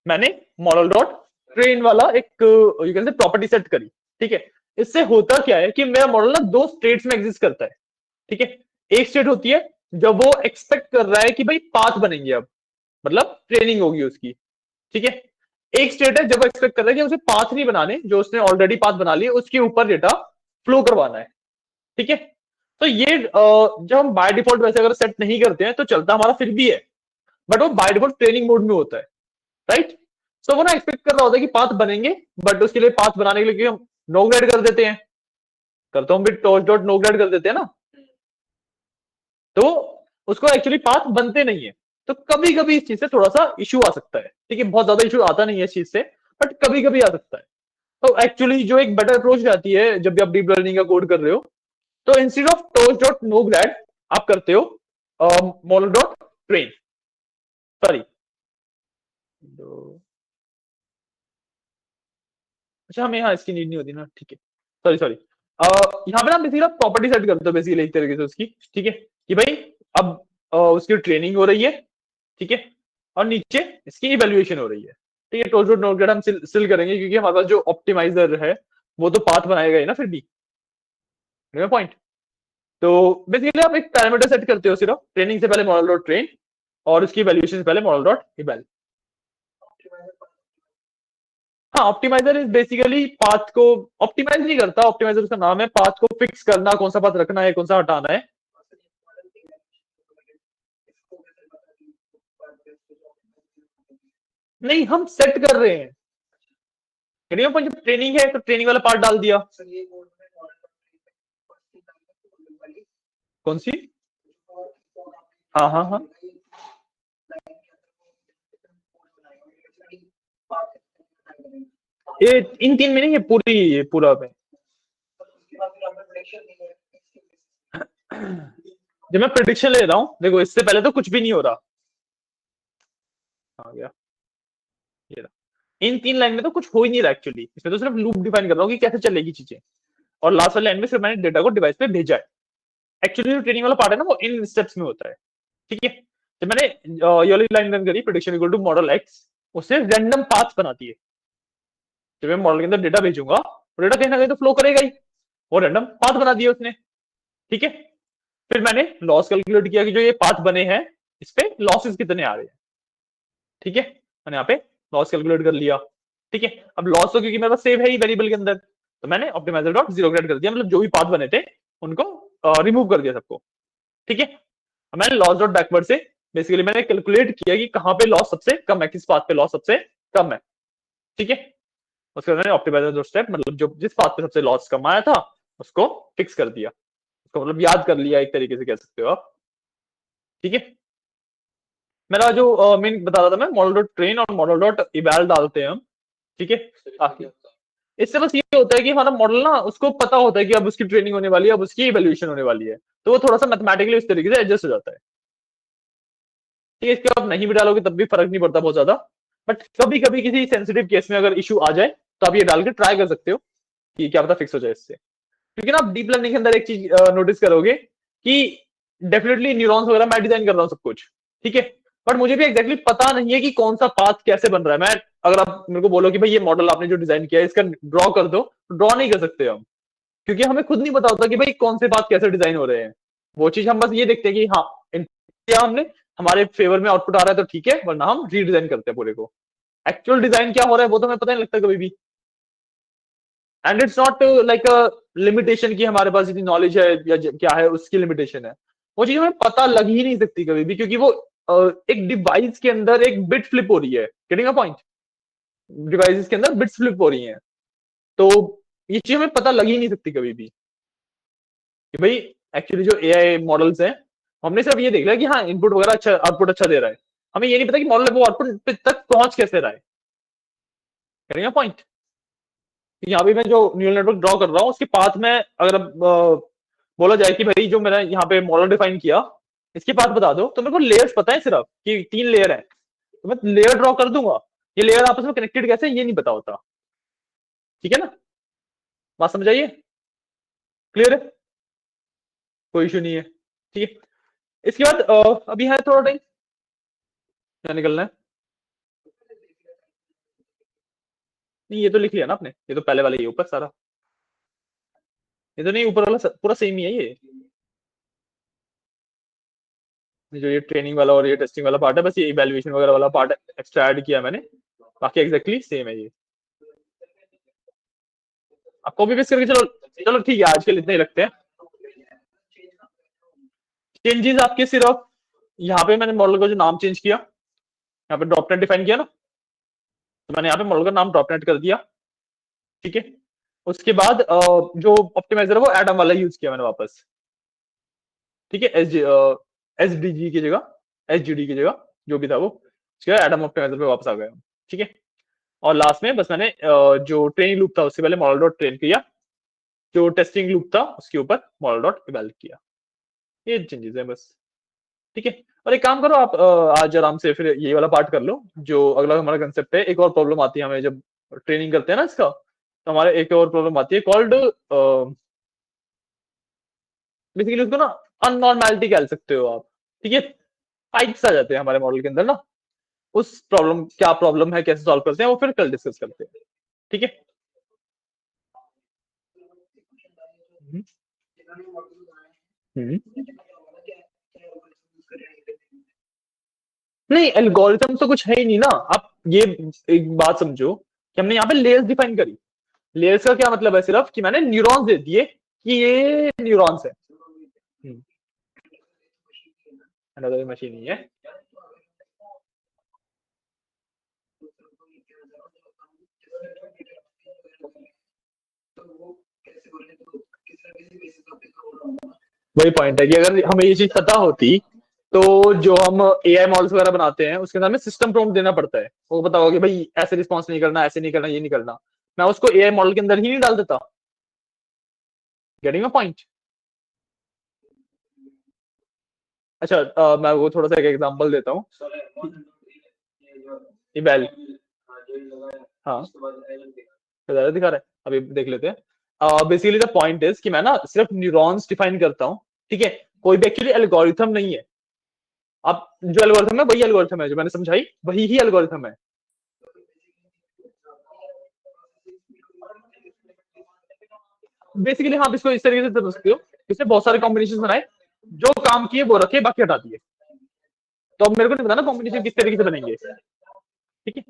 मैंने मॉडल डॉट ट्रेन वाला एक you can say property set करी। ठीक है। इससे होता क्या है कि मेरा मॉडल ना दो स्टेट्स में एग्जिस्ट करता है। ठीक है। एक स्टेट होती है जब वो एक्सपेक्ट कर रहा है कि भाई पाथ बनेंगे अब, मतलब ट्रेनिंग होगी उसकी, ठीक है। एक स्टेट है जब वो एक्सपेक्ट कर रहा है कि उसे पाथ नहीं बनाने, जो उसने ऑलरेडी पाथ बना लिए उसके ऊपर डेटा फ्लो करवाना है, ठीक है। तो ये जब हम बाय डिफॉल्ट वैसे अगर सेट नहीं करते हैं तो चलता हमारा फिर भी है, बट वो बाय डिफॉल्ट ट्रेनिंग मोड में होता है, राइट। सो वो ना एक्सपेक्ट कर रहा होता है कि पाथ बनेंगे, बट उसके लिए पाथ बनाने के लिए हम नो ग्रेड कर देते हैं, करता हूँ भी टॉस डॉट नो ग्रेड कर देते हैं ना, तो उसको एक्चुअली पाथ बनते नहीं है। तो कभी कभी इस चीज से थोड़ा सा इशू आ सकता है, ठीक है, बहुत ज्यादा इशू आता नहीं है इस चीज से, बट कभी कभी आ सकता है। तो एक्चुअली जो एक बेटर अप्रोच रहती है जब भी आप डीप लर्निंग का कोड कर रहे हो, तो instead of torch dot no grade आप करते हो मॉडल डॉट ट्रेन, सॉरी, अच्छा हमें यहाँ इसकी नीड नहीं होती ना, ठीक है, सॉरी सॉरी। यहाँ पे ना बेसिकली आप प्रॉपर्टी सेट करते हो बेसिकली एक तरीके से उसकी, ठीक है, कि भाई अब उसकी ट्रेनिंग हो रही है, ठीक है, और नीचे इसकी इवेल्युएशन हो रही है, ठीक है। टोजो नोट हम स्टिल करेंगे क्योंकि हमारे पास जो ऑप्टिमाइजर है वो तो पाथ बनाएगा ही ना फिर भी, पॉइंट। तो बेसिकली आप एक पैरामीटर सेट करते हो सिर्फ ट्रेनिंग से पहले मॉडल डॉट ट्रेन, और उसकी इवेल्युएशन से पहले मॉडल डॉट इवेल। हाँ, ऑप्टिमाइजर इज बेसिकली पाथ को ऑप्टिमाइज नहीं करता, ऑप्टिमाइजर उसका नाम है, पाथ को फिक्स करना, कौन सा पाथ रखना है कौन सा हटाना है। नहीं, हम सेट कर रहे हैं, जब ट्रेनिंग है तो ट्रेनिंग वाला पार्ट डाल दिया। कौन सी? हाँ हाँ हाँ, ये इन तीन में नहीं है, पूरी पूरा में। जब मैं प्रिडिक्शन ले रहा हूँ, देखो इससे पहले तो कुछ भी नहीं हो रहा, आ गया ये रहा। इन तीन लाइन में तो कुछ हो ही नहीं रहा एक्चुअली, इसमें तो सिर्फ लूप डिफाइन कर रहा हूँ कि कैसे चलेगी चीजें, और लास्ट वाले लाइन में सिर्फ मैंने डेटा को डिवाइस पे भेजा है। एक्चुअली जो ट्रेनिंग वाला पार्ट है ना वो इन स्टेप्स में होता है, ठीक है। जब मैंने ये वाली लाइन रन करी, prediction equal to model X, उससे रैंडम पाथ बनाती है। जब मैं मॉडल के अंदर डेटा भेजूंगा, डेटा कहीं ना कहीं तो फ्लो करेगा ही, वो रैंडम पाथ बना दिया उसने, ठीक है। फिर मैंने लॉस कैलकुलेट किया कि जो ये पाथ बने हैं इस पे लॉसेस कितने आ रहे हैं, ठीक है, मैंने यहाँ पे लॉस कैलकुलेट कर लिया, ठीक है। अब लॉस तो क्योंकि मेरे पास सेव है ही वेरिएबल के अंदर, तो मैंने ऑप्टिमाइजर डॉट जीरो ग्रेड कर दिया, मतलब जो भी पाथ बने थे उनको रिमूव कर दिया सबको, ठीक है। अब मैंने लॉस डॉट बैकवर्ड से बेसिकली मैंने कैलकुलेट किया कि कहां पे लॉस सबसे कम है, किस पाथ पे लॉस सबसे कम है, ठीक है। उसके बाद मैंने ऑप्टिमाइजर डॉट स्टेप, मतलब जो जिस पाथ पे सबसे लॉस कम आया था उसको फिक्स कर दिया, उसको मतलब याद कर लिया एक तरीके से कह सकते हो आप, ठीक है। मेरा जो मेन बता रहा था मैं, मॉडल डॉट ट्रेन और मॉडल डॉट इवैल डालते हैं हम, ठीक है। ताकि इससे बस ये होता है कि हमारा मॉडल ना उसको पता होता है कि अब उसकी ट्रेनिंग होने वाली है, अब उसकी इवैल्यूएशन होने वाली है, तो वो थोड़ा सा मैथमेटिकली इस तरीके से एडजस्ट हो जाता है, ठीक है। इसके आप नहीं भी डालोगे तब भी फर्क नहीं पड़ता बहुत ज्यादा, बट कभी कभी किसी सेंसिटिव केस में अगर इशू आ जाए तो आप ये डाल के ट्राई कर सकते हो कि क्या पता फिक्स हो जाए इससे। क्योंकि ना आप डीप लर्निंग के अंदर एक चीज नोटिस करोगे कि डेफिनेटली न्यूरॉन्स वगैरह मैं डिजाइन कर रहा हूँ सब कुछ, ठीक है, बट मुझे भी एग्जैक्टली पता नहीं है कि कौन सा पाथ कैसे बन रहा है। मैं अगर आप मेरे को बोलो कि भाई ये मॉडल आपने जो डिजाइन किया है इसका ड्रॉ कर दो, तो ड्रॉ नहीं कर सकते हम, क्योंकि हमें खुद नहीं पता होता कि भाई कौन से पाथ कैसे डिजाइन हो रहे हैं। वो चीज हम बस ये देखते हैं कि हाँ किया हमने, हमारे फेवर में आउटपुट आ रहा है तो ठीक है, वरना हम रीडिजाइन करते हैं पूरे को। एक्चुअल डिजाइन क्या हो रहा है वो तो हमें पता नहीं लगता कभी भी, and it's not like a limitation कि हमारे पास इतनी नॉलेज है या क्या है उसकी लिमिटेशन है, वो चीज हमें पता लग ही नहीं सकती कभी भी, क्योंकि वो एक डिवाइस के अंदर एक बिट फ्लिप हो रही है, गेटिंग अ पॉइंट, डिवाइसेस के अंदर बिट्स फ्लिप हो रही हैं, तो ये चीज हमें पता लग ही नहीं सकती कभी भी कि भाई एक्चुअली जो एआई मॉडल्स हैं, हमने सिर्फ ये देख लिया कि हाँ इनपुट वगैरह अच्छा, आउटपुट अच्छा दे रहा है, हमें ये नहीं पता कि मॉडल वो आउटपुट तक पहुंच कैसे रहा है, गेटिंग अ पॉइंट। यहाँ पे मैं जो न्यूरल नेटवर्क ड्रॉ कर रहा हूँ उसके पाथ में अगर बोला जाए कि भाई जो मैंने यहाँ पे मॉडल डिफाइन किया इसके पाथ बता दो, तो मेरे को लेयर्स पता है सिर्फ कि 3 लेयर है, तो मैं लेयर ड्रॉ कर दूंगा, ये लेयर आपस में कनेक्टेड कैसे ये नहीं पता होता, ठीक है ना, बात समझ आइए, क्लियर है, कोई इशू नहीं है, ठीक है। इसके बाद अभी है थोड़ा टाइम, क्या निकलना है? नहीं ये तो लिख लिया ना आपने, ये तो पहले वाला ही है ऊपर सारा, ये तो नहीं ऊपर वाला पूरा सेम ही है ये। जो ये ट्रेनिंग वाला और ये टेस्टिंग वाला पार्ट है, बस ये इवैल्यूएशन वगैरह वाला पार्ट एक्स्ट्रा ऐड किया मैंने, बाकी एग्जैक्टली सेम है ये। आप कॉपी पेस्ट करके चलो, चलो ठीक है, आज के लिए इतने ही रखते हैं। चेंजेस आपके सिर्फ यहाँ पे मैंने मॉडल का जो नाम चेंज किया, यहाँ पे ड्रॉप नेट डिफाइन किया ना, तो मैंने यहाँ पे मॉडल का नाम ड्रॉप नेट कर दिया, ठीक है। उसके बाद जो ऑप्टिमाइजर है वो एडम वाला यूज किया मैंने वापस, ठीक है। एस डी जी की जगह, एस जी डी की जगह जो भी था वो, उसके बाद एडम ऑप्टिमाइजर पे वापस आ गया, ठीक है। और लास्ट में बस मैंने जो ट्रेनिंग लूप था उससे पहले मॉडल डॉट ट्रेन किया, जो टेस्टिंग लूप था उसके ऊपर मॉडल डॉट इवैल किया। ये चेंजेस है बस, ठीक है। और एक काम करो आप, आज आराम से फिर ये वाला पार्ट कर लो, जो अगला हमारा कंसेप्ट है। एक और प्रॉब्लम आती है हमें जब ट्रेनिंग करते हैं ना इसका, तो हमारे एक और प्रॉब्लम आती है कॉल्ड, बेसिकली उसको ना अननॉर्मैलिटी कह सकते हो आप, ठीक है। पाइप्स आ जाते हैं हमारे मॉडल के अंदर ना, उस प्रॉब्लम, क्या प्रॉब्लम है, कैसे सॉल्व करते हैं, वो फिर कल डिस्कस करते हैं, ठीक है। हम्म, हम्म। नहीं, एल्गोरिथम तो कुछ है ही नहीं ना। आप ये एक बात समझो कि हमने यहाँ पे लेयर्स डिफाइन करी। लेयर्स का क्या मतलब है, सिर्फ कि मैंने न्यूरॉन्स दे दिए कि ये न्यूरॉन्स है। अनदर मशीन ही है। वही पॉइंट है कि अगर हमें ये चीज पता होती, तो जो हम एआई मॉडल्स वगैरह बनाते हैं उसके अंदर हमें सिस्टम प्रॉम्प्ट देना पड़ता है, वो बताओ कि भाई ऐसे रिस्पॉन्स नहीं करना, ऐसे नहीं करना, ये नहीं करना, मैं उसको एआई मॉडल के अंदर ही नहीं डाल देता। Getting a point. अच्छा, मैं वो थोड़ा सा एक एग्जांपल देता हूँ। इवेल, हाँ दिखा रहा है, अभी देख लेते हैं। बेसिकली द पॉइंट इज कि मैं ना सिर्फ न्यूरॉन्स डिफाइन करता हूँ, ठीक है। कोई भी एक्चुअली एल्गोरिथम नहीं है। अब जो एल्गोरिथम है वही एल्गोरिथम है, जो मैंने समझाई वही ही एल्गोरिथम है। बेसिकली हाँ, आप इसको इस तरीके से समझ सकते हो, इसने बहुत सारे कॉम्बिनेशन बनाए, जो काम किए वो रखे, बाकी हटा दिए। तो अब मेरे को नहीं पता ना कॉम्बिनेशन किस तरीके से बनेंगे, ठीक है।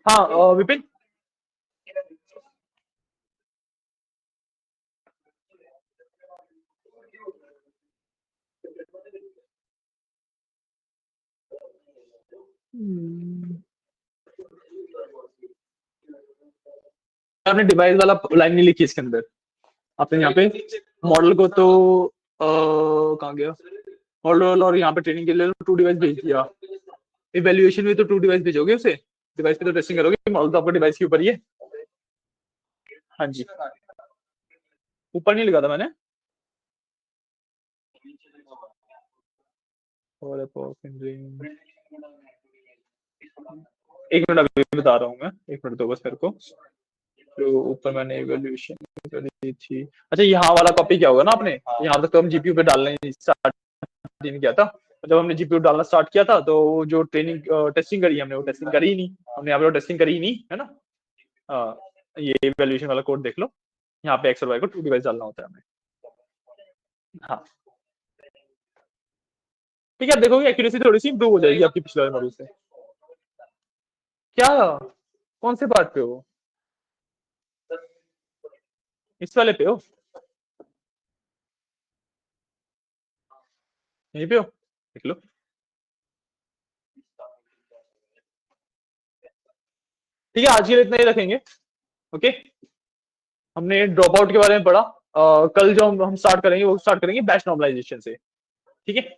हाँ, विपिन। आपने डिवाइस वाला लाइन नहीं लिखी इसके अंदर। आपने यहाँ पे मॉडल को तो कहाँ गया मॉडल, और यहाँ पे ट्रेनिंग के लिए टू डिवाइस भेज दिया। इवेल्युएशन में तो टू डिवाइस भेजोगे उसे, डिवाइस पे तो टेस्टिंग करोगे, मॉडल तो आपका डिवाइस के ऊपर ही है। हाँ जी, ऊपर नहीं लिखा था मैंने। और एक मिनट, अभी बता रहा हूँ मैं, एक मिनट दो बस मेरे को। जो ऊपर मैंने इवेल्युएशन करी थी, अच्छा यहाँ वाला कॉपी किया होगा ना आपने। यहाँ तक तो हम जीपीयू पे डालने स्टार्ट नहीं किया था। जब हमने जीपीयू डालना स्टार्ट किया था, तो जो ट्रेनिंग टेस्टिंग करी हमने, वो टेस्टिंग करी ही नहीं, हमने यहाँ पे टेस्टिंग करी ही नहीं है ना। हाँ, ये इवेल्युएशन वाला कोड देख लो, यहाँ पे एक्स और वाई को टू डिवाइस डालना होता है हमें। हाँ, ठीक है, आप देखोगे एक्यूरेसी थोड़ी सी इंप्रूव हो जाएगी आपकी पिछले वाले मॉडल से। क्या, कौन से पार्ट पे हो, इस वाले पे हो, यहीं पे हो, देख लो। ठीक है, आज के लिए इतना ही रखेंगे, ओके। हमने ड्रॉप आउट के बारे में पढ़ा। कल जो हम स्टार्ट करेंगे वो स्टार्ट करेंगे बैच नॉर्मलाइजेशन से, ठीक है।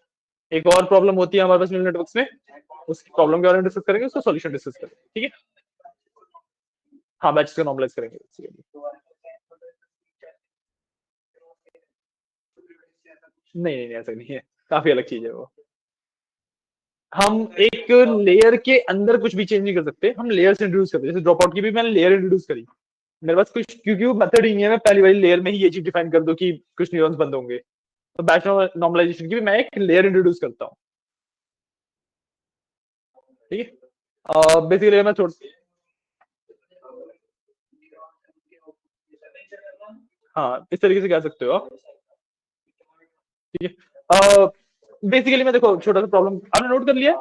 एक और प्रॉब्लम होती है हमारे पास न्यूरल नेटवर्क्स में, उस प्रॉब्लम के बारे में डिस्कस करेंगे, उसका सॉल्यूशन डिस्कस करेंगे, ठीक है। हाँ, बैच को नॉर्मलाइज करेंगे। नहीं नहीं, ऐसा नहीं है, काफी अलग चीज है वो। हम एक लेयर के अंदर कुछ भी चेंज नहीं कर सकते, हम लेयर्स इंट्रोड्यूस करते हैं। जैसे ड्रॉप आउट की भी मैंने लेयर इंट्रोड्यूस करी, मेरे पास कुछ, क्योंकि वो मेथड ही नहीं है, मैं पहली वाली लेयर में ही ये चीज डिफाइन कर दूं कि कुछ न्यूरॉन्स बंद होंगे। तो बैच नॉर्मलाइजेशन की भी मैं एक लेयर इंट्रोड्यूस करता हूँ, ठीक है। बेसिकली मैं छोड़, हाँ, इस तरीके से कह सकते हो आप, ठीक है। बेसिकली मैं देखो छोटा सा प्रॉब्लम आपने नोट कर लिया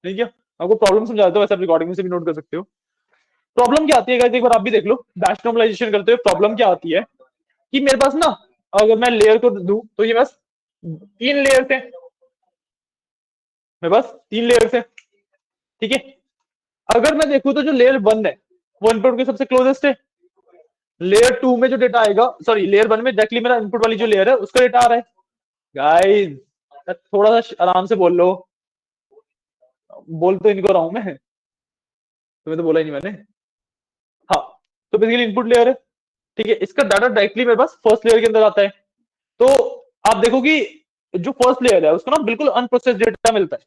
नहीं क्या? आपको प्रॉब्लम समझा देता हूँ, वैसे आप रिकॉर्डिंग में से भी नोट कर सकते हो। प्रॉब्लम क्या आती है गाइस, एक बार आप भी देख लो, बैच नॉर्मलाइजेशन करते हुए प्रॉब्लम क्या आती है कि मेरे पास ना, अगर मैं लेयर को दूं तो ये बस 3 लेयर थे, मेरे पास 3 लेयर थे, ठीक है। अगर मैं देखूं तो जो लेयर 1 है वो इनपुट के सबसे क्लोजेस्ट है। लेयर 2 में जो डेटा आएगा, सॉरी लेयर 1 में डायरेक्टली मेरा इनपुट वाली जो लेयर है उसका डेटा आ रहा है। गाइस थोड़ा सा आराम से बोल लो, बोल तो इनको रहा हूं मैं, तुम्हें तो बोला ही नहीं मैंने। हाँ, तो बेसिकली इनपुट लेयर है, ठीक है, इसका डाटा डायरेक्टली मेरे पास फर्स्ट लेयर के अंदर आता है। तो आप देखो कि जो फर्स्ट लेयर है उसको ना बिल्कुल अनप्रोसेस्ड डेटा मिलता है,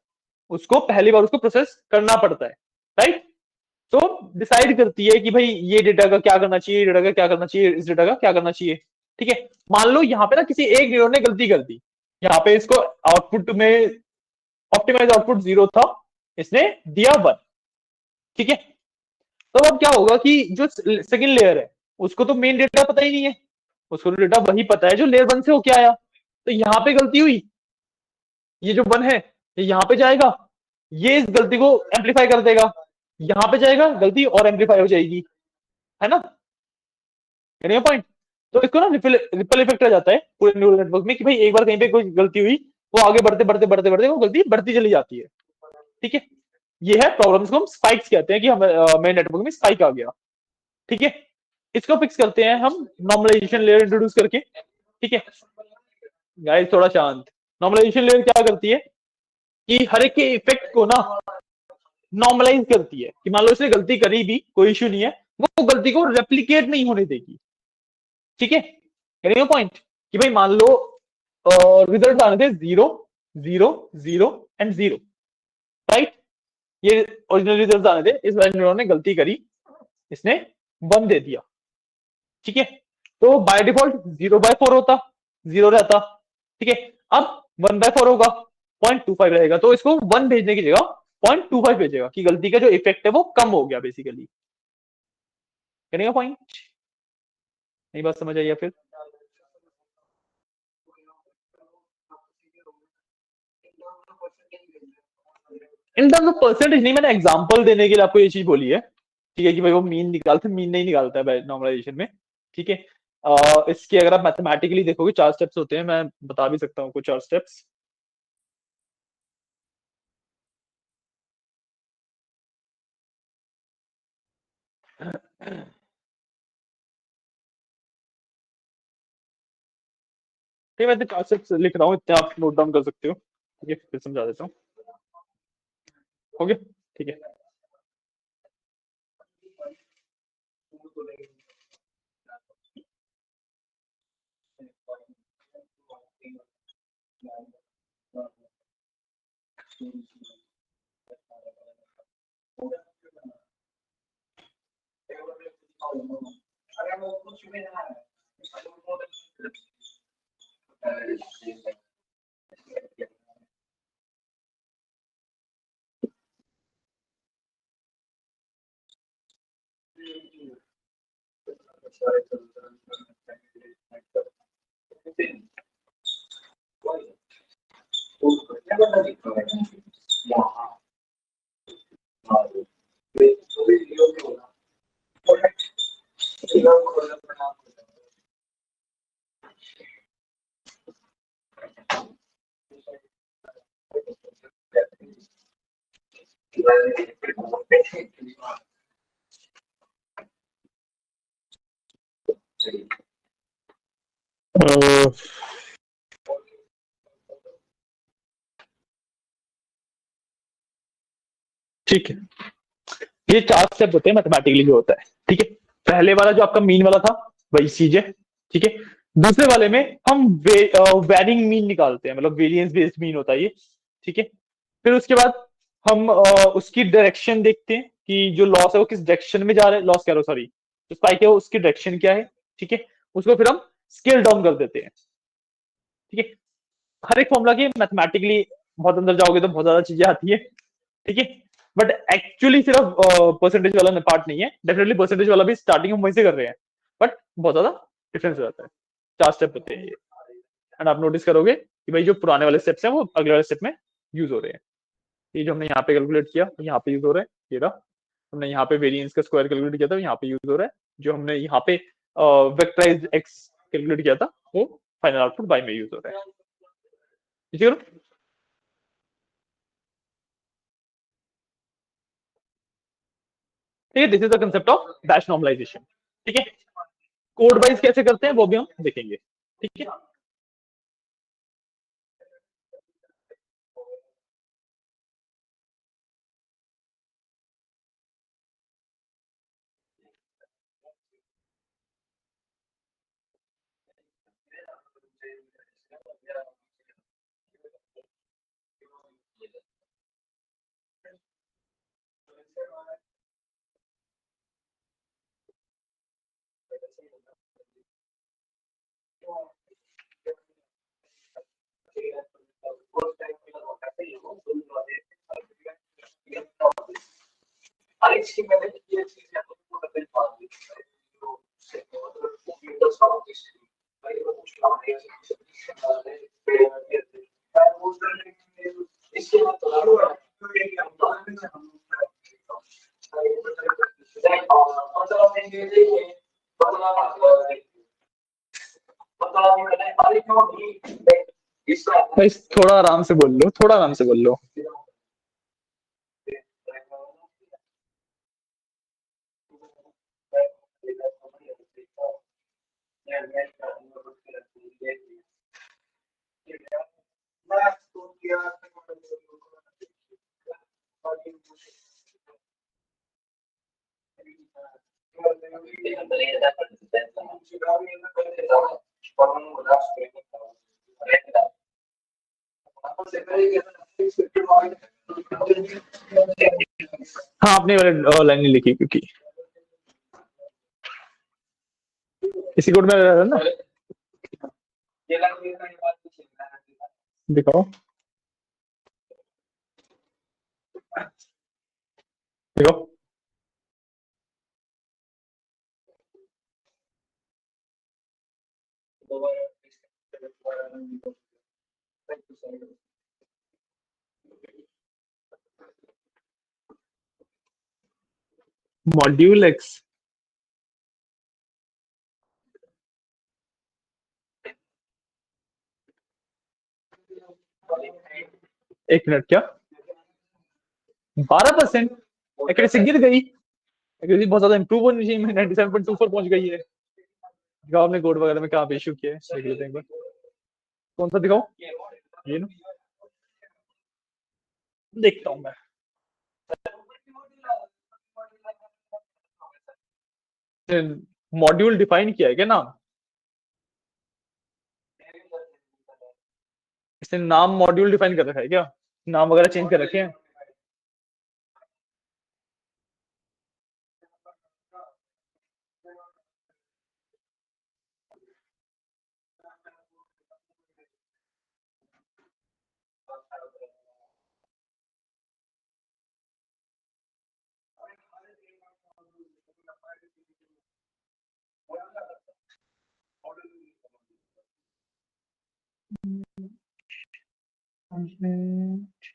उसको पहली बार उसको प्रोसेस करना पड़ता है, राइट। तो डिसाइड करती है कि भाई ये डेटा का क्या करना चाहिए, डेटा का क्या करना चाहिए, इस डेटा का क्या करना चाहिए, ठीक है। मान लो यहाँ पे ना किसी एक न्यूरॉन ने गलती कर दी, यहाँ पे इसको आउटपुट में ऑप्टिमाइज आउटपुट 0 था, इसने दिया 1, ठीक है। तो अब क्या होगा कि जो सेकंड लेयर है उसको तो मेन डेटा पता ही नहीं है, उसको तो डेटा वही पता है जो लेयर 1 से होके आया। तो यहाँ पे गलती हुई, ये जो 1 है ये यहाँ पे जाएगा, ये इस गलती को एम्पलीफाई कर देगा, यहाँ पे जाएगा गलती और एम्पलीफाई हो जाएगी, है ना, पॉइंट। तो इसको ना रिपल इफेक्ट आ जाता है पूरे न्यूरल नेटवर्क में कि भाई एक बार कहीं पे कोई गलती हुई, वो आगे बढ़ते बढ़ते बढ़ते बढ़ते वो गलती बढ़ती चली जाती है, ठीक है। ये है प्रॉब्लम्स को हम स्पाइक्स कहते हैं कि हमें मेरे नेटवर्क में स्पाइक आ गया, ठीक है। इसको फिक्स करते हैं हम नॉर्मलाइजेशन लेयर इंट्रोड्यूस करके, ठीक है। गाइस थोड़ा शांत। नॉर्मलाइजेशन लेयर क्या करती है कि हर एक के इफेक्ट को ना नॉर्मलाइज करती है, कि मान लो इसने गलती करी भी कोई इश्यू नहीं है, वो गलती को रेप्लीकेट नहीं होने देगी, ठीक है। पॉइंट कि भाई मान लो रिजल्ट आने थे 0 0 0 एंड 0, राइट। ये ओरिजिनल रिजल्ट आने थे, इस बार न्यूरॉन ने गलती करी, इसने 1 दे दिया, ठीक है। तो बाय डिफॉल्ट 0/4 होता, 0 रहता, ठीक है। अब 1/4 होगा, 0.25 रहेगा, तो इसको 1 भेजने की जगह 0.25 भेजेगा कि गलती का जो इफेक्ट है वो कम हो गया बेसिकली। कहने का पॉइंट नहीं, बात समझ आई या फिर? इन टर्म्स ऑफ परसेंटेज नहीं, मैंने एग्जांपल देने के लिए आपको ये चीज बोली है, ठीक है, कि भाई वो मीन निकालते, मीन नहीं निकालता है नॉर्मलाइजेशन में, ठीक है। इसके अगर आप मैथमेटिकली देखोगे 4 स्टेप्स होते हैं, मैं बता भी सकता हूँ कुछ 4 स्टेप्स। ठीक है, मैं 4 स्टेप्स लिख रहा हूँ, इतने आप नोट डाउन कर सकते हो, ठीक है, फिर समझा देता हूँ। हो गया, ठीक है। ठीक है, ये 4 स्टेप होते हैं मैथमेटिकली जो होता है, ठीक है। पहले वाला जो आपका मीन वाला था वही चीज है, ठीक है। दूसरे वाले में हम वेरिंग मीन निकालते हैं, मतलब वेरिएंस बेस्ड मीन होता है ये, ठीक है। फिर उसके बाद हम उसकी डायरेक्शन देखते हैं कि जो लॉस है वो किस डायरेक्शन में जा रहा है, लॉस कह रहा हूं सॉरी, जो स्पाइक है वो उसकी डायरेक्शन क्या है, ठीक है। उसको फिर हम स्केल डाउन कर देते हैं, ठीक है। हर एक फॉर्मूला की मैथमेटिकली बहुत अंदर जाओगे तो बहुत ज्यादा चीजें आती है, ठीक है। बट एक्चुअली सिर्फ परसेंटेज वाला पार्ट नहीं है, डेफिनेटली परसेंटेज वाला भी स्टार्टिंग हम वहीं से कर रहे हैं, बट बहुत ज्यादा डिफरेंस हो जाता है। 4 स्टेप होते हैं ये। एंड आप नोटिस करोगे कि भाई जो पुराने वाले स्टेप्स हैं वो अगले वाले स्टेप में यूज हो रहे हैं। ये जो हमने यहाँ पे कैलकुलेट किया यहाँ पे यूज हो रहा है, ये रहा। हमने यहाँ पे वेरिएंस का स्क्वायर कैलकुलेट किया था, यहाँ पे यूज हो रहा है। जो हमने यहाँ पे वेक्टराइज्ड एक्स कैलकुलेट किया था वो फाइनल आउटपुट बाय में यूज हो रहा है। ठीक है, this is the concept of batch normalization. ठीक है, कोड वाइज कैसे करते हैं वो भी हम देखेंगे। ठीक है, भाई थोड़ा आराम से बोल लो, थोड़ा आराम से बोल लो। हाँ, आपने वाले लाइन नहीं लिखी क्योंकि इसी कोड में है ना। दिखाओ दिखाओ। मॉड्यूल एक्स, एक मिनट, क्या 12% एक्यूरेसी गिर गई? एक्यूरेसी बहुत ज्यादा इंप्रूव होनी चाहिए, 97.24 पहुंच गई है। दिखाओ आपने कोड वगैरह में कहाँ पे इशू किया है, देख लेते हैं एक बार। कौन सा दिखाओ, ये ना, देखता हूँ मैं। मॉड्यूल डिफाइन किया है क्या नाम? इसने नाम मॉड्यूल डिफाइन कर रखा है क्या? नाम वगैरह चेंज कर रखे हैं?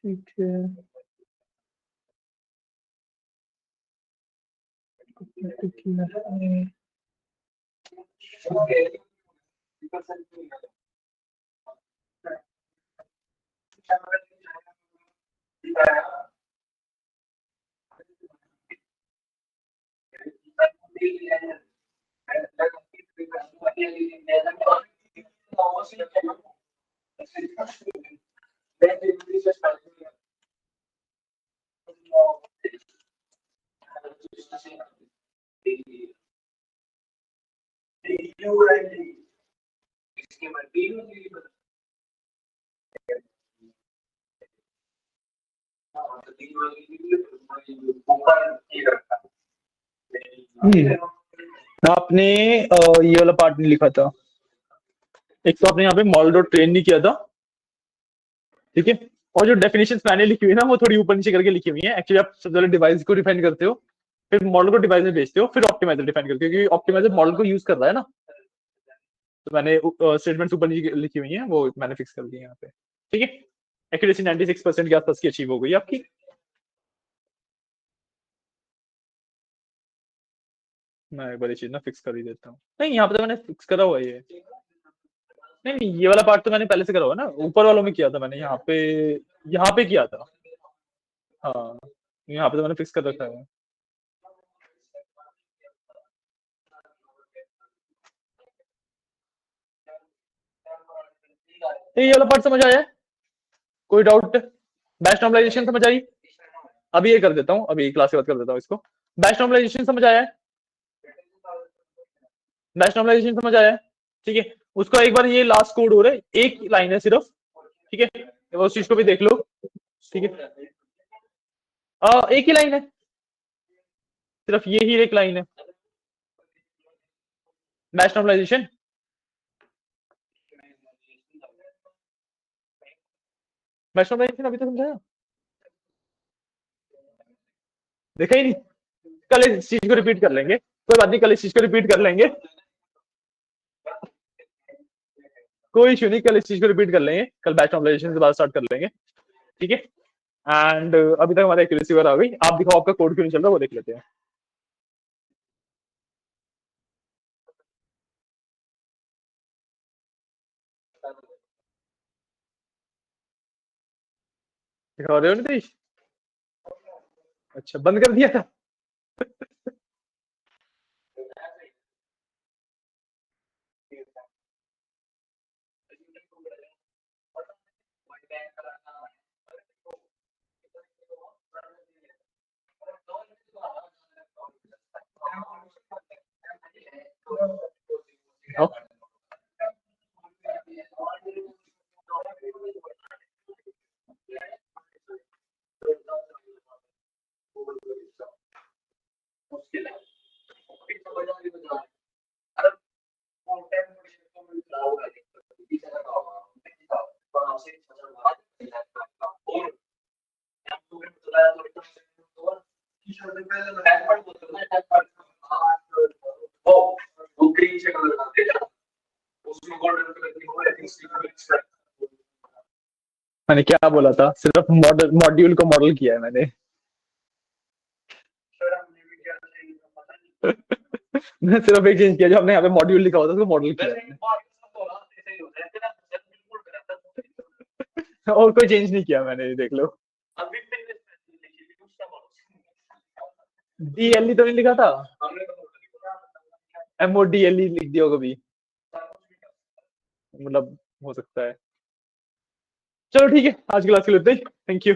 ठीक है, आपने ये वाला पार्ट नहीं लिखा था। एक तो आपने यहाँ पे मॉडल डॉट ट्रेन नहीं किया था, ठीक है। और जो डेफिनेशन मैंने लिखी हुई है ना वो थोड़ी ऊपर नीचे करके लिखी हुई है। एक्चुअली आप सबसे पहले डिवाइस को डिफाइन करते हो, फिर मॉडल को डिवाइस में भेजते हो, फिर ऑप्टिमाइजर डिफाइन करते हो, क्योंकि ऑप्टिमाइजर मॉडल को यूज कर रहा है ना। तो मैंने स्टेटमेंट्स ऊपर नीचे लिखी हुई है, वो मैंने फिक्स कर दी है यहाँ पे। ठीक है, एक्यूरेसी 96% के आसपास की अचीव हो गई आपकी। मैं एक बार ये चीज ना फिक्स कर ही देता हूँ। नहीं, यहाँ पे तो मैंने फिक्स करा हुआ है ये। नहीं नहीं, ये वाला पार्ट तो मैंने पहले से करा हुआ है ना, ऊपर वालों में किया था मैंने, यहाँ पे किया था। हाँ, यहाँ पे तो मैंने फिक्स कर रखा है। ये वाला पार्ट समझ आया? कोई डाउट? बैच नॉर्मलाइजेशन समझ आई? अभी ये कर देता हूँ, अभी क्लास के बाद कर देता हूँ इसको। बैच नॉर्मलाइजेशन समझ आया है? बैच नॉर्मलाइजेशन समझ आया है? ठीक है, उसको एक बार, ये लास्ट कोड हो रहा है, एक लाइन है सिर्फ। ठीक है, उस चीज को भी देख लो। ठीक है, एक ही लाइन है, सिर्फ ये ही एक लाइन है, बैच नॉर्मलाइजेशन। बैच नॉर्मलाइजेशन अभी तक समझाया? देखा ही नहीं? कल इस चीज को रिपीट कर लेंगे, कोई बात नहीं, कल इस चीज को रिपीट कर लेंगे, कोई इशू नहीं, कल इस चीज को रिपीट कर लेंगे, कल बैच नॉर्मलाइजेशन से बात स्टार्ट कर लेंगे। ठीक है, एंड अभी तक हमारी एक्यूरेसी वगैरह आ गई। आप दिखाओ आपका कोड क्यों नहीं चल रहा, वो देख लेते हैं। दिखा रहे हो नीतीश? अच्छा, बंद कर दिया था? दिखाओ। मैंने क्या बोला था, सिर्फ मॉडल मॉड्यूल को मॉडल किया है मैंने। मैंने सिर्फ एक चेंज किया, जो हमने यहाँ पे मॉड्यूल लिखा होता है उसको मॉडल किया है। और कोई चेंज नहीं किया मैंने, देख लो। DLE तो नहीं लिखा था? MODLE लिख दिया कभी, मतलब हो सकता है। चलो ठीक है, आज क्लास के लिए इतना ही। Thank you.